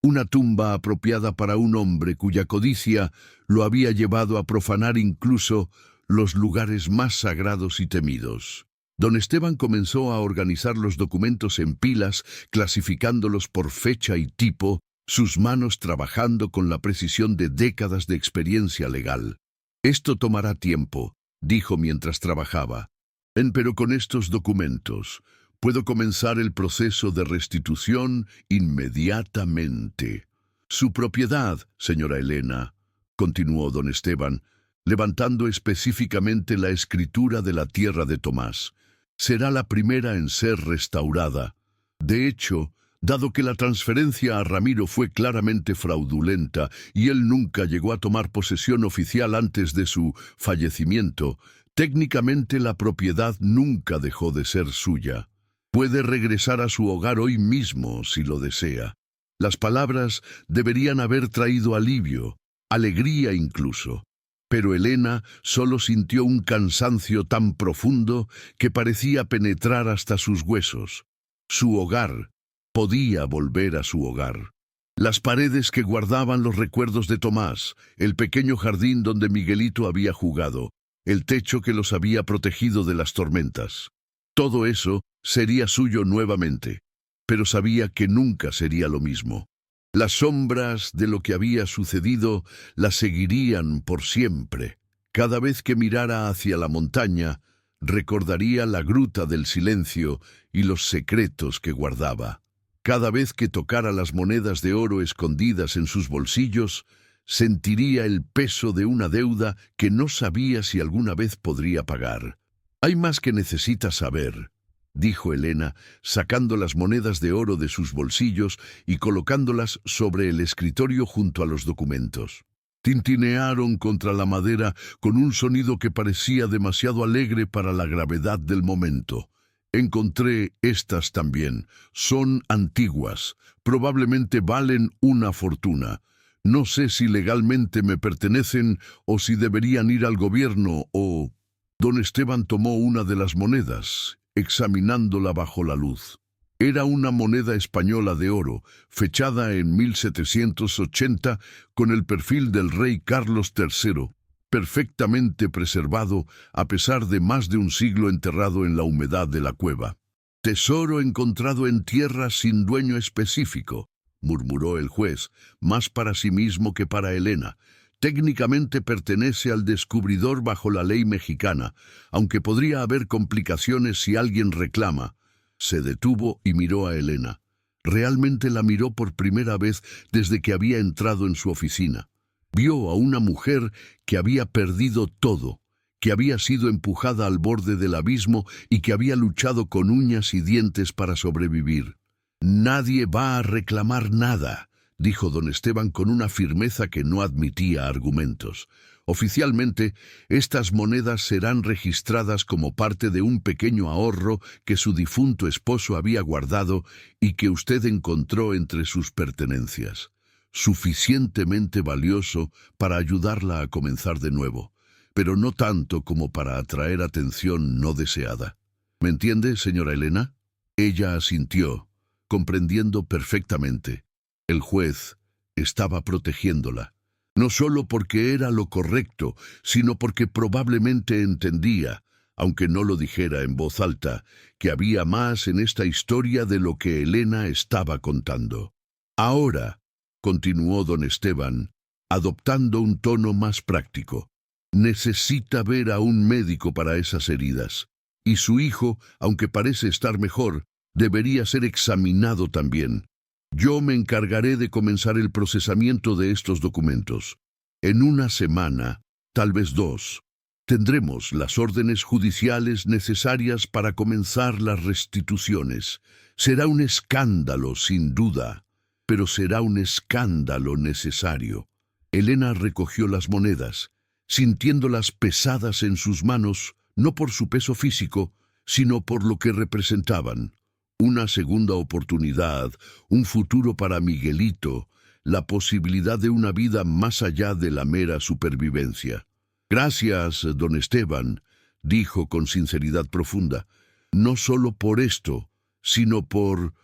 [SPEAKER 1] una tumba apropiada para un hombre cuya codicia lo había llevado a profanar incluso los lugares más sagrados y temidos. Don Esteban comenzó a organizar los documentos en pilas, clasificándolos por fecha y tipo, sus manos trabajando con la precisión de décadas de experiencia legal. «Esto tomará tiempo», dijo mientras trabajaba. Pero con estos documentos puedo comenzar el proceso de restitución inmediatamente». «Su propiedad, señora Helena», continuó don Esteban, levantando específicamente la escritura de la tierra de Tomás, «será la primera en ser restaurada. De hecho, dado que la transferencia a Ramiro fue claramente fraudulenta y él nunca llegó a tomar posesión oficial antes de su fallecimiento, técnicamente la propiedad nunca dejó de ser suya. Puede regresar a su hogar hoy mismo si lo desea». Las palabras deberían haber traído alivio, alegría incluso. Pero Helena solo sintió un cansancio tan profundo que parecía penetrar hasta sus huesos. Su hogar. Podía volver a su hogar. Las paredes que guardaban los recuerdos de Tomás, el pequeño jardín donde Miguelito había jugado, el techo que los había protegido de las tormentas. Todo eso sería suyo nuevamente, pero sabía que nunca sería lo mismo. Las sombras de lo que había sucedido la seguirían por siempre. Cada vez que mirara hacia la montaña, recordaría la gruta del silencio y los secretos que guardaba. Cada vez que tocara las monedas de oro escondidas en sus bolsillos, sentiría el peso de una deuda que no sabía si alguna vez podría pagar. «Hay más que necesita saber», dijo Elena, sacando las monedas de oro de sus bolsillos y colocándolas sobre el escritorio junto a los documentos. Tintinearon contra la madera con un sonido que parecía demasiado alegre para la gravedad del momento. «Encontré estas también. Son antiguas. Probablemente valen una fortuna. No sé si legalmente me pertenecen o si deberían ir al gobierno o...» Don Esteban tomó una de las monedas, examinándola bajo la luz. Era una moneda española de oro, fechada en 1780 con el perfil del rey Carlos III, perfectamente preservado a pesar de más de un siglo enterrado en la humedad de la cueva. «Tesoro encontrado en tierra sin dueño específico», murmuró el juez, más para sí mismo que para Elena. «Técnicamente pertenece al descubridor bajo la ley mexicana, aunque podría haber complicaciones si alguien reclama». Se detuvo y miró a Elena. Realmente la miró por primera vez desde que había entrado en su oficina. Vio a una mujer que había perdido todo, que había sido empujada al borde del abismo y que había luchado con uñas y dientes para sobrevivir. «Nadie va a reclamar nada», dijo don Esteban con una firmeza que no admitía argumentos. «Oficialmente, estas monedas serán registradas como parte de un pequeño ahorro que su difunto esposo había guardado y que usted encontró entre sus pertenencias. Suficientemente valioso para ayudarla a comenzar de nuevo, pero no tanto como para atraer atención no deseada. ¿Me entiende, señora Elena?» Ella asintió, comprendiendo perfectamente. El juez estaba protegiéndola. No solo porque era lo correcto, sino porque probablemente entendía, aunque no lo dijera en voz alta, que había más en esta historia de lo que Elena estaba contando. «Ahora», continuó don Esteban, adoptando un tono más práctico, «necesita ver a un médico para esas heridas, y su hijo, aunque parece estar mejor, debería ser examinado también. Yo me encargaré de comenzar el procesamiento de estos documentos. En una semana, tal vez 2, tendremos las órdenes judiciales necesarias para comenzar las restituciones. Será un escándalo, sin duda, pero será un escándalo necesario». Elena recogió las monedas, sintiéndolas pesadas en sus manos, no por su peso físico, sino por lo que representaban. Una segunda oportunidad, un futuro para Miguelito, la posibilidad de una vida más allá de la mera supervivencia. «Gracias, don Esteban», dijo con sinceridad profunda, «no solo por esto, sino por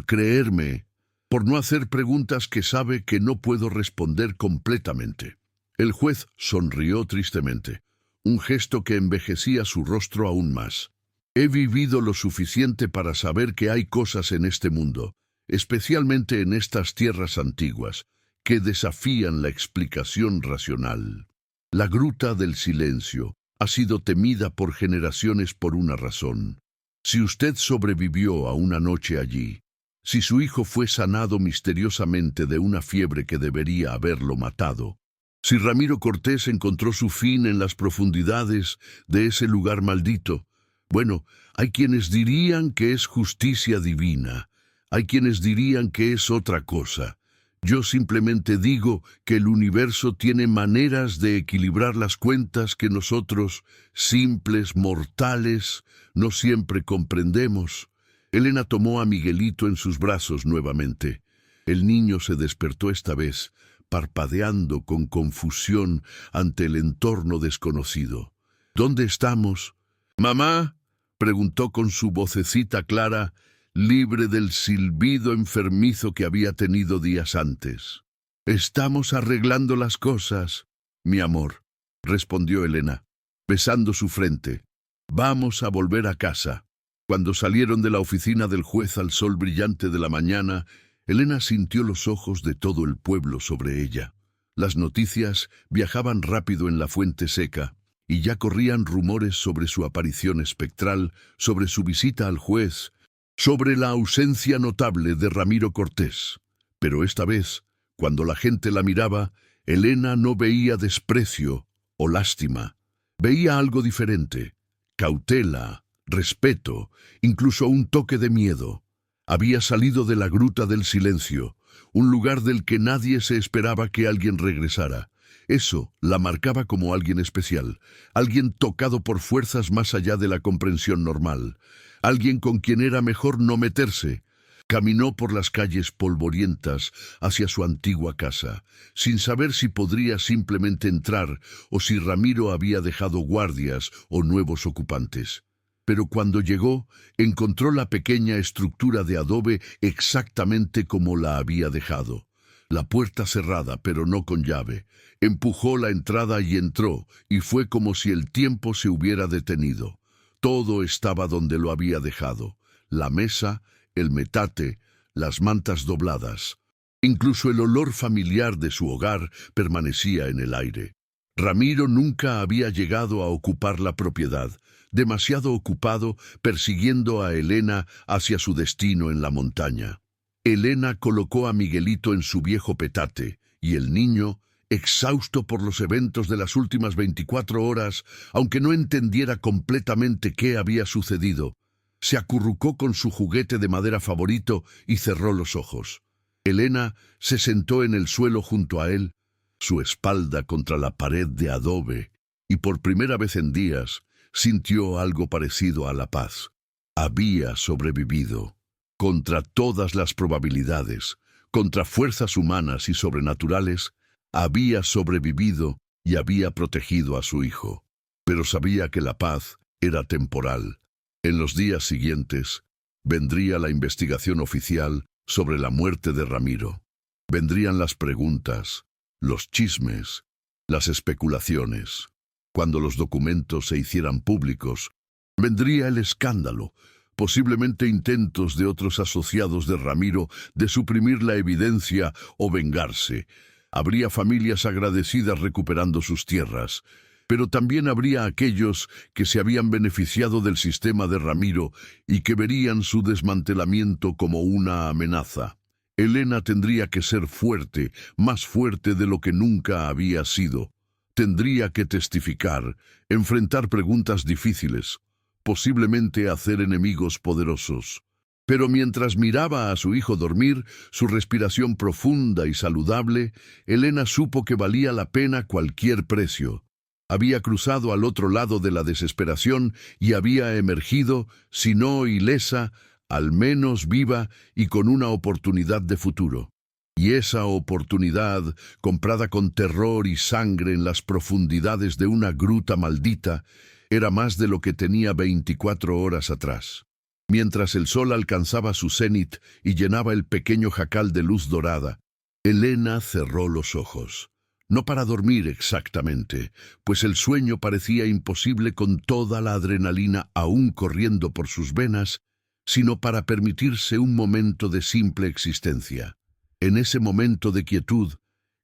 [SPEAKER 1] creerme, por no hacer preguntas que sabe que no puedo responder completamente». El juez sonrió tristemente, un gesto que envejecía su rostro aún más. «He vivido lo suficiente para saber que hay cosas en este mundo, especialmente en estas tierras antiguas, que desafían la explicación racional. La gruta del silencio ha sido temida por generaciones por una razón. Si usted sobrevivió a una noche allí, si su hijo fue sanado misteriosamente de una fiebre que debería haberlo matado, si Ramiro Cortés encontró su fin en las profundidades de ese lugar maldito, bueno, hay quienes dirían que es justicia divina, hay quienes dirían que es otra cosa. Yo simplemente digo que el universo tiene maneras de equilibrar las cuentas que nosotros, simples mortales, no siempre comprendemos». Elena tomó a Miguelito en sus brazos nuevamente. El niño se despertó esta vez, parpadeando con confusión ante el entorno desconocido. «¿Dónde estamos?» «Mamá», preguntó con su vocecita clara, libre del silbido enfermizo que había tenido días antes. «Estamos arreglando las cosas, mi amor», respondió Elena, besando su frente. «Vamos a volver a casa». Cuando salieron de la oficina del juez al sol brillante de la mañana, Elena sintió los ojos de todo el pueblo sobre ella. Las noticias viajaban rápido en la Fuente Seca, y ya corrían rumores sobre su aparición espectral, sobre su visita al juez, sobre la ausencia notable de Ramiro Cortés. Pero esta vez, cuando la gente la miraba, Elena no veía desprecio o lástima. Veía algo diferente: cautela, respeto, incluso un toque de miedo. Había salido de la gruta del silencio, un lugar del que nadie se esperaba que alguien regresara. Eso la marcaba como alguien especial, alguien tocado por fuerzas más allá de la comprensión normal, alguien con quien era mejor no meterse. Caminó por las calles polvorientas hacia su antigua casa, sin saber si podría simplemente entrar o si Ramiro había dejado guardias o nuevos ocupantes. Pero cuando llegó, encontró la pequeña estructura de adobe exactamente como la había dejado. La puerta cerrada, pero no con llave. Empujó la entrada y entró, y fue como si el tiempo se hubiera detenido. Todo estaba donde lo había dejado: la mesa, el metate, las mantas dobladas. Incluso el olor familiar de su hogar permanecía en el aire. Ramiro nunca había llegado a ocupar la propiedad, demasiado ocupado persiguiendo a Elena hacia su destino en la montaña. Elena colocó a Miguelito en su viejo petate, y el niño, exhausto por los eventos de las últimas 24 horas, aunque no entendiera completamente qué había sucedido, se acurrucó con su juguete de madera favorito y cerró los ojos. Elena se sentó en el suelo junto a él, su espalda contra la pared de adobe, y por primera vez en días sintió algo parecido a la paz. Había sobrevivido. Contra todas las probabilidades, contra fuerzas humanas y sobrenaturales, había sobrevivido y había protegido a su hijo. Pero sabía que la paz era temporal. En los días siguientes, vendría la investigación oficial sobre la muerte de Ramiro. Vendrían las preguntas, los chismes, las especulaciones. Cuando los documentos se hicieran públicos, vendría el escándalo, posiblemente intentos de otros asociados de Ramiro de suprimir la evidencia o vengarse. Habría familias agradecidas recuperando sus tierras, pero también habría aquellos que se habían beneficiado del sistema de Ramiro y que verían su desmantelamiento como una amenaza. Elena tendría que ser fuerte, más fuerte de lo que nunca había sido. Tendría que testificar, enfrentar preguntas difíciles, posiblemente hacer enemigos poderosos. Pero mientras miraba a su hijo dormir, su respiración profunda y saludable, Elena supo que valía la pena cualquier precio. Había cruzado al otro lado de la desesperación y había emergido, si no ilesa, al menos viva y con una oportunidad de futuro. Y esa oportunidad, comprada con terror y sangre en las profundidades de una gruta maldita, era más de lo que tenía 24 horas atrás. Mientras el sol alcanzaba su cenit y llenaba el pequeño jacal de luz dorada, Elena cerró los ojos. No para dormir exactamente, pues el sueño parecía imposible con toda la adrenalina aún corriendo por sus venas, sino para permitirse un momento de simple existencia. En ese momento de quietud,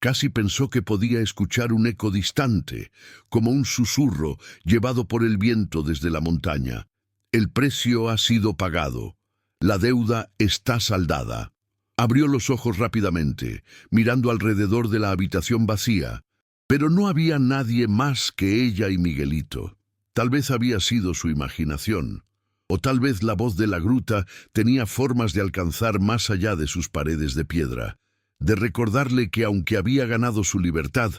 [SPEAKER 1] casi pensó que podía escuchar un eco distante, como un susurro llevado por el viento desde la montaña. El precio ha sido pagado. La deuda está saldada. Abrió los ojos rápidamente, mirando alrededor de la habitación vacía, pero no había nadie más que ella y Miguelito. Tal vez había sido su imaginación, o tal vez la voz de la gruta tenía formas de alcanzar más allá de sus paredes de piedra, de recordarle que aunque había ganado su libertad,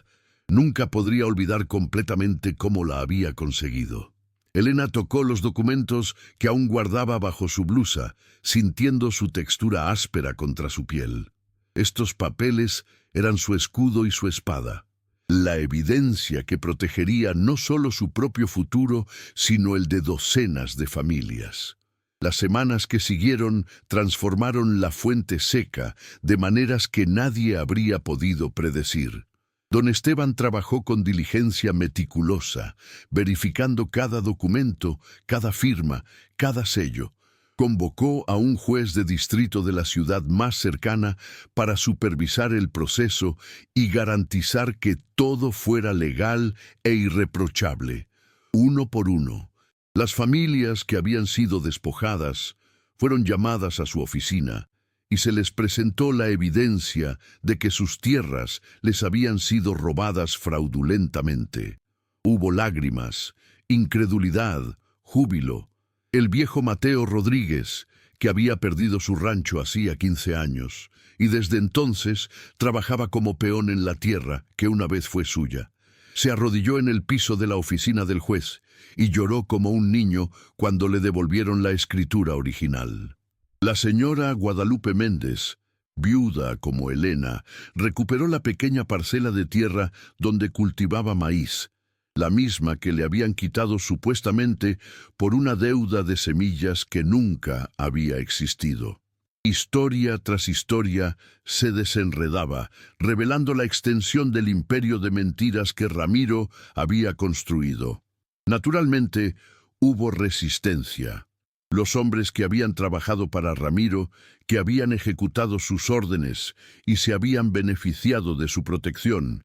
[SPEAKER 1] nunca podría olvidar completamente cómo la había conseguido. Elena tocó los documentos que aún guardaba bajo su blusa, sintiendo su textura áspera contra su piel. Estos papeles eran su escudo y su espada, la evidencia que protegería no solo su propio futuro, sino el de docenas de familias. Las semanas que siguieron transformaron la Fuente Seca de maneras que nadie habría podido predecir. Don Esteban trabajó con diligencia meticulosa, verificando cada documento, cada firma, cada sello. Convocó a un juez de distrito de la ciudad más cercana para supervisar el proceso y garantizar que todo fuera legal e irreprochable. Uno por uno, las familias que habían sido despojadas fueron llamadas a su oficina y se les presentó la evidencia de que sus tierras les habían sido robadas fraudulentamente. Hubo lágrimas, incredulidad, júbilo. El viejo Mateo Rodríguez, que había perdido su rancho hacía 15 años, y desde entonces trabajaba como peón en la tierra que una vez fue suya, se arrodilló en el piso de la oficina del juez y lloró como un niño cuando le devolvieron la escritura original. La señora Guadalupe Méndez, viuda como Elena, recuperó la pequeña parcela de tierra donde cultivaba maíz, la misma que le habían quitado supuestamente por una deuda de semillas que nunca había existido. Historia tras historia se desenredaba, revelando la extensión del imperio de mentiras que Ramiro había construido. Naturalmente, hubo resistencia. Los hombres que habían trabajado para Ramiro, que habían ejecutado sus órdenes y se habían beneficiado de su protección,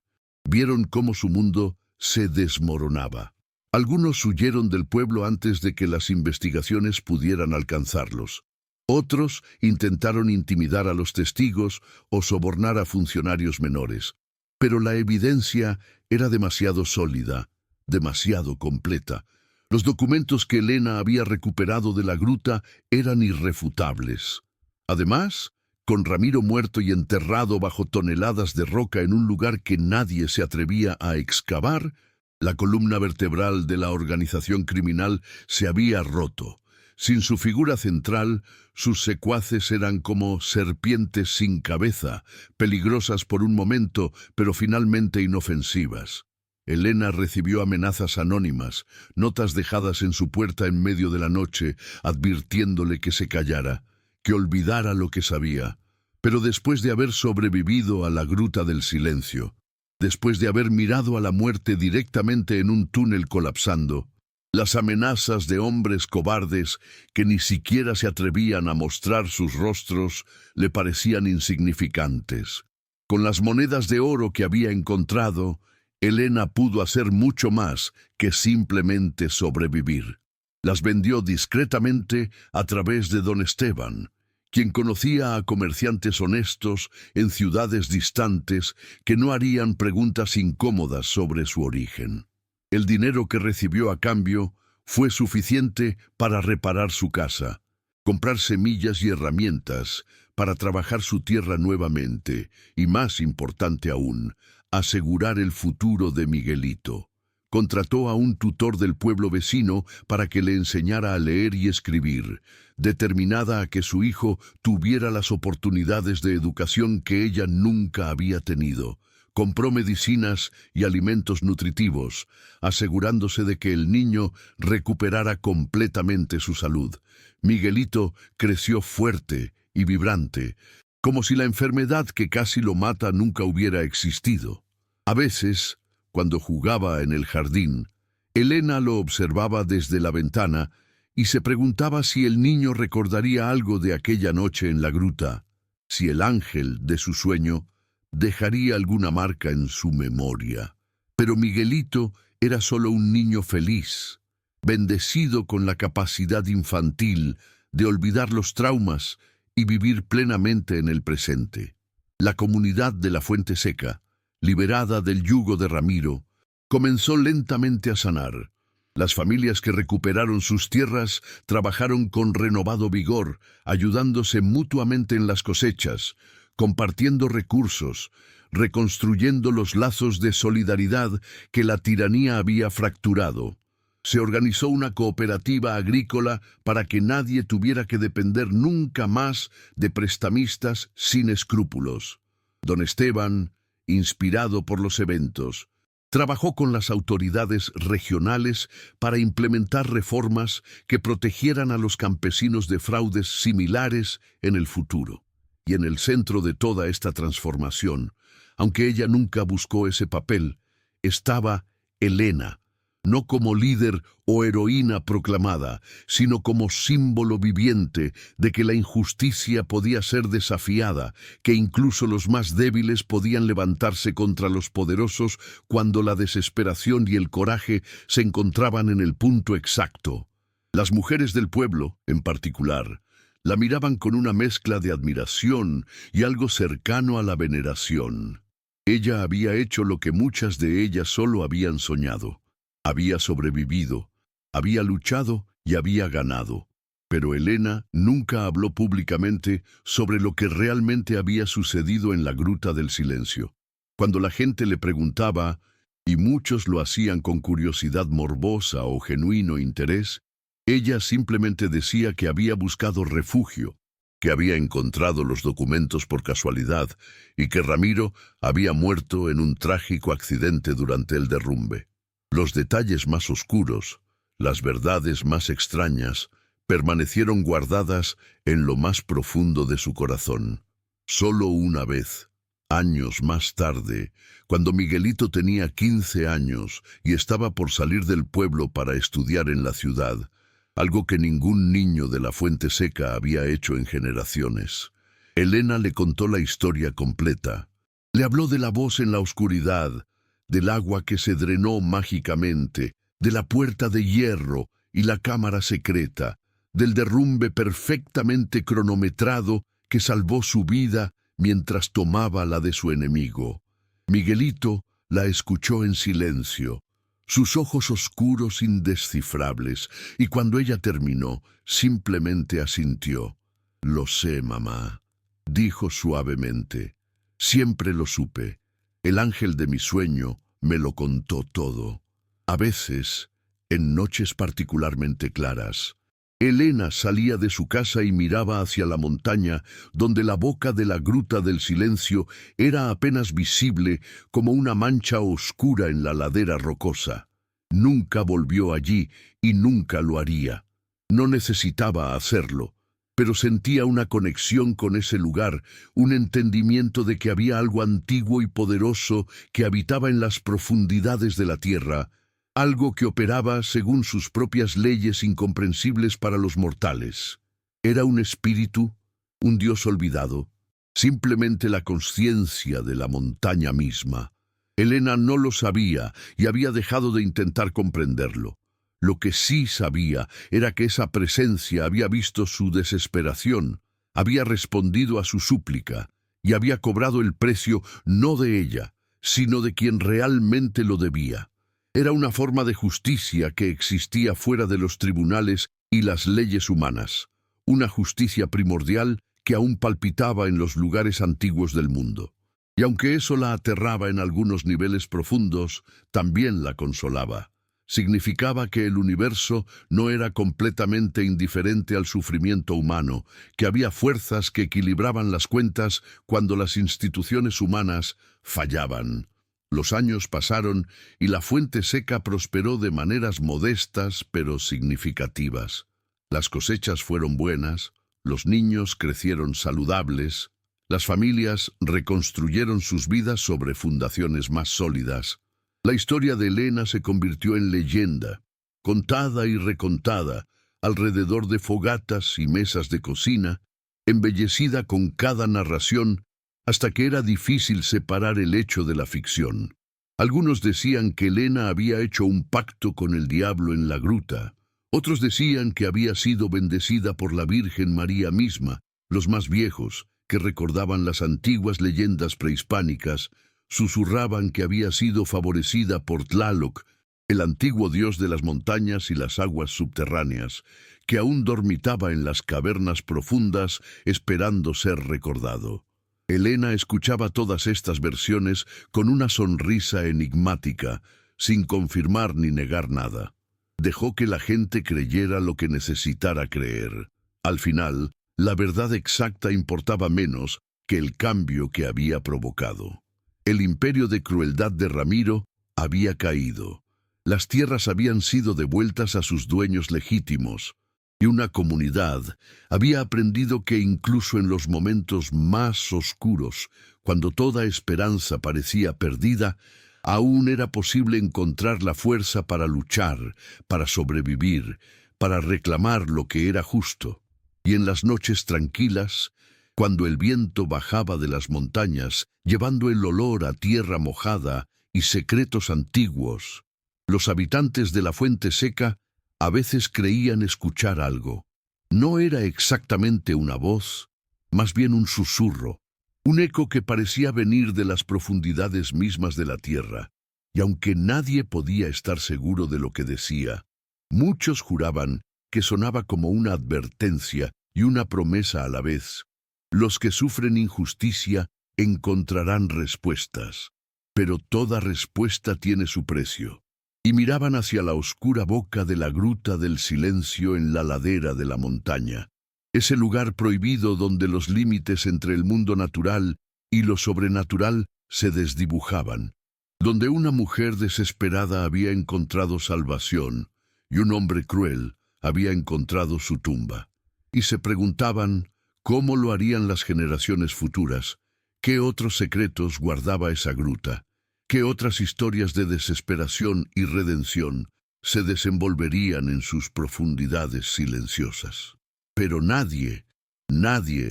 [SPEAKER 1] vieron cómo su mundo se desmoronaba. Algunos huyeron del pueblo antes de que las investigaciones pudieran alcanzarlos. Otros intentaron intimidar a los testigos o sobornar a funcionarios menores. Pero la evidencia era demasiado sólida, demasiado completa. Los documentos que Elena había recuperado de la gruta eran irrefutables. Además, con Ramiro muerto y enterrado bajo toneladas de roca en un lugar que nadie se atrevía a excavar, la columna vertebral de la organización criminal se había roto. Sin su figura central, sus secuaces eran como serpientes sin cabeza, peligrosas por un momento, pero finalmente inofensivas. Elena recibió amenazas anónimas, notas dejadas en su puerta en medio de la noche, advirtiéndole que se callara, que olvidara lo que sabía. Pero después de haber sobrevivido a la Gruta del Silencio, después de haber mirado a la muerte directamente en un túnel colapsando, las amenazas de hombres cobardes que ni siquiera se atrevían a mostrar sus rostros le parecían insignificantes. Con las monedas de oro que había encontrado, Elena pudo hacer mucho más que simplemente sobrevivir. Las vendió discretamente a través de don Esteban, quien conocía a comerciantes honestos en ciudades distantes que no harían preguntas incómodas sobre su origen. El dinero que recibió a cambio fue suficiente para reparar su casa, comprar semillas y herramientas para trabajar su tierra nuevamente y, más importante aún, asegurar el futuro de Miguelito. Contrató a un tutor del pueblo vecino para que le enseñara a leer y escribir, determinada a que su hijo tuviera las oportunidades de educación que ella nunca había tenido. Compró medicinas y alimentos nutritivos, asegurándose de que el niño recuperara completamente su salud. Miguelito creció fuerte y vibrante, como si la enfermedad que casi lo mata nunca hubiera existido. A veces, cuando jugaba en el jardín, Elena lo observaba desde la ventana y se preguntaba si el niño recordaría algo de aquella noche en la gruta, si el ángel de su sueño dejaría alguna marca en su memoria. Pero Miguelito era solo un niño feliz, bendecido con la capacidad infantil de olvidar los traumas y vivir plenamente en el presente. La comunidad de la Fuente Seca, liberada del yugo de Ramiro, comenzó lentamente a sanar. Las familias que recuperaron sus tierras trabajaron con renovado vigor, ayudándose mutuamente en las cosechas, compartiendo recursos, reconstruyendo los lazos de solidaridad que la tiranía había fracturado. Se organizó una cooperativa agrícola para que nadie tuviera que depender nunca más de prestamistas sin escrúpulos. Don Esteban, inspirado por los eventos, Trabajó con las autoridades regionales para implementar reformas que protegieran a los campesinos de fraudes similares en el futuro. Y en el centro de toda esta transformación, aunque ella nunca buscó ese papel, estaba Helena, no como líder o heroína proclamada, sino como símbolo viviente de que la injusticia podía ser desafiada, que incluso los más débiles podían levantarse contra los poderosos cuando la desesperación y el coraje se encontraban en el punto exacto. Las mujeres del pueblo, en particular, la miraban con una mezcla de admiración y algo cercano a la veneración. Ella había hecho lo que muchas de ellas solo habían soñado. Había sobrevivido, había luchado y había ganado. Pero Helena nunca habló públicamente sobre lo que realmente había sucedido en la Gruta del Silencio. Cuando la gente le preguntaba, y muchos lo hacían con curiosidad morbosa o genuino interés, ella simplemente decía que había buscado refugio, que había encontrado los documentos por casualidad y que Ramiro había muerto en un trágico accidente durante el derrumbe. Los detalles más oscuros, las verdades más extrañas, permanecieron guardadas en lo más profundo de su corazón. Solo una vez, años más tarde, cuando Miguelito tenía 15 años y estaba por salir del pueblo para estudiar en la ciudad, algo que ningún niño de la Fuente Seca había hecho en generaciones. Helena le contó la historia completa. Le habló de la voz en la oscuridad, del agua que se drenó mágicamente, de la puerta de hierro y la cámara secreta, del derrumbe perfectamente cronometrado que salvó su vida mientras tomaba la de su enemigo. Miguelito la escuchó en silencio, sus ojos oscuros indescifrables, y cuando ella terminó, simplemente asintió. «Lo sé, mamá», dijo suavemente. «Siempre lo supe. El ángel de mi sueño me lo contó todo». A veces, en noches particularmente claras, Helena salía de su casa y miraba hacia la montaña, donde la boca de la Gruta del Silencio era apenas visible como una mancha oscura en la ladera rocosa. Nunca volvió allí y nunca lo haría. No necesitaba hacerlo, pero sentía una conexión con ese lugar, un entendimiento de que había algo antiguo y poderoso que habitaba en las profundidades de la tierra, algo que operaba según sus propias leyes incomprensibles para los mortales. ¿Era un espíritu? ¿Un dios olvidado? Simplemente la conciencia de la montaña misma. Helena no lo sabía y había dejado de intentar comprenderlo. Lo que sí sabía era que esa presencia había visto su desesperación, había respondido a su súplica y había cobrado el precio no de ella, sino de quien realmente lo debía. Era una forma de justicia que existía fuera de los tribunales y las leyes humanas, una justicia primordial que aún palpitaba en los lugares antiguos del mundo. Y aunque eso la aterraba en algunos niveles profundos, también la consolaba. Significaba que el universo no era completamente indiferente al sufrimiento humano, que había fuerzas que equilibraban las cuentas cuando las instituciones humanas fallaban. Los años pasaron y la Fuente Seca prosperó de maneras modestas pero significativas. Las cosechas fueron buenas, los niños crecieron saludables, las familias reconstruyeron sus vidas sobre fundaciones más sólidas. La historia de Helena se convirtió en leyenda, contada y recontada, alrededor de fogatas y mesas de cocina, embellecida con cada narración, hasta que era difícil separar el hecho de la ficción. Algunos decían que Helena había hecho un pacto con el diablo en la gruta. Otros decían que había sido bendecida por la Virgen María misma. Los más viejos, que recordaban las antiguas leyendas prehispánicas, susurraban que había sido favorecida por Tlaloc, el antiguo dios de las montañas y las aguas subterráneas, que aún dormitaba en las cavernas profundas esperando ser recordado. Helena escuchaba todas estas versiones con una sonrisa enigmática, sin confirmar ni negar nada. Dejó que la gente creyera lo que necesitara creer. Al final, la verdad exacta importaba menos que el cambio que había provocado. El imperio de crueldad de Ramiro había caído. Las tierras habían sido devueltas a sus dueños legítimos, y una comunidad había aprendido que incluso en los momentos más oscuros, cuando toda esperanza parecía perdida, aún era posible encontrar la fuerza para luchar, para sobrevivir, para reclamar lo que era justo. Y en las noches tranquilas, cuando el viento bajaba de las montañas, llevando el olor a tierra mojada y secretos antiguos, los habitantes de la Fuente Seca a veces creían escuchar algo. No era exactamente una voz, más bien un susurro, un eco que parecía venir de las profundidades mismas de la tierra, y aunque nadie podía estar seguro de lo que decía, muchos juraban que sonaba como una advertencia y una promesa a la vez. Los que sufren injusticia encontrarán respuestas, pero toda respuesta tiene su precio. Y miraban hacia la oscura boca de la gruta del silencio en la ladera de la montaña, ese lugar prohibido donde los límites entre el mundo natural y lo sobrenatural se desdibujaban, donde una mujer desesperada había encontrado salvación y un hombre cruel había encontrado su tumba. Y se preguntaban cómo lo harían las generaciones futuras, qué otros secretos guardaba esa gruta, qué otras historias de desesperación y redención se desenvolverían en sus profundidades silenciosas. Pero nadie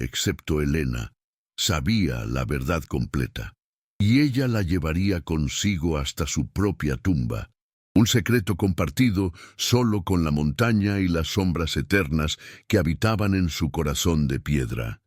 [SPEAKER 1] excepto Helena, sabía la verdad completa, y ella la llevaría consigo hasta su propia tumba, un secreto compartido solo con la montaña y las sombras eternas que habitaban en su corazón de piedra.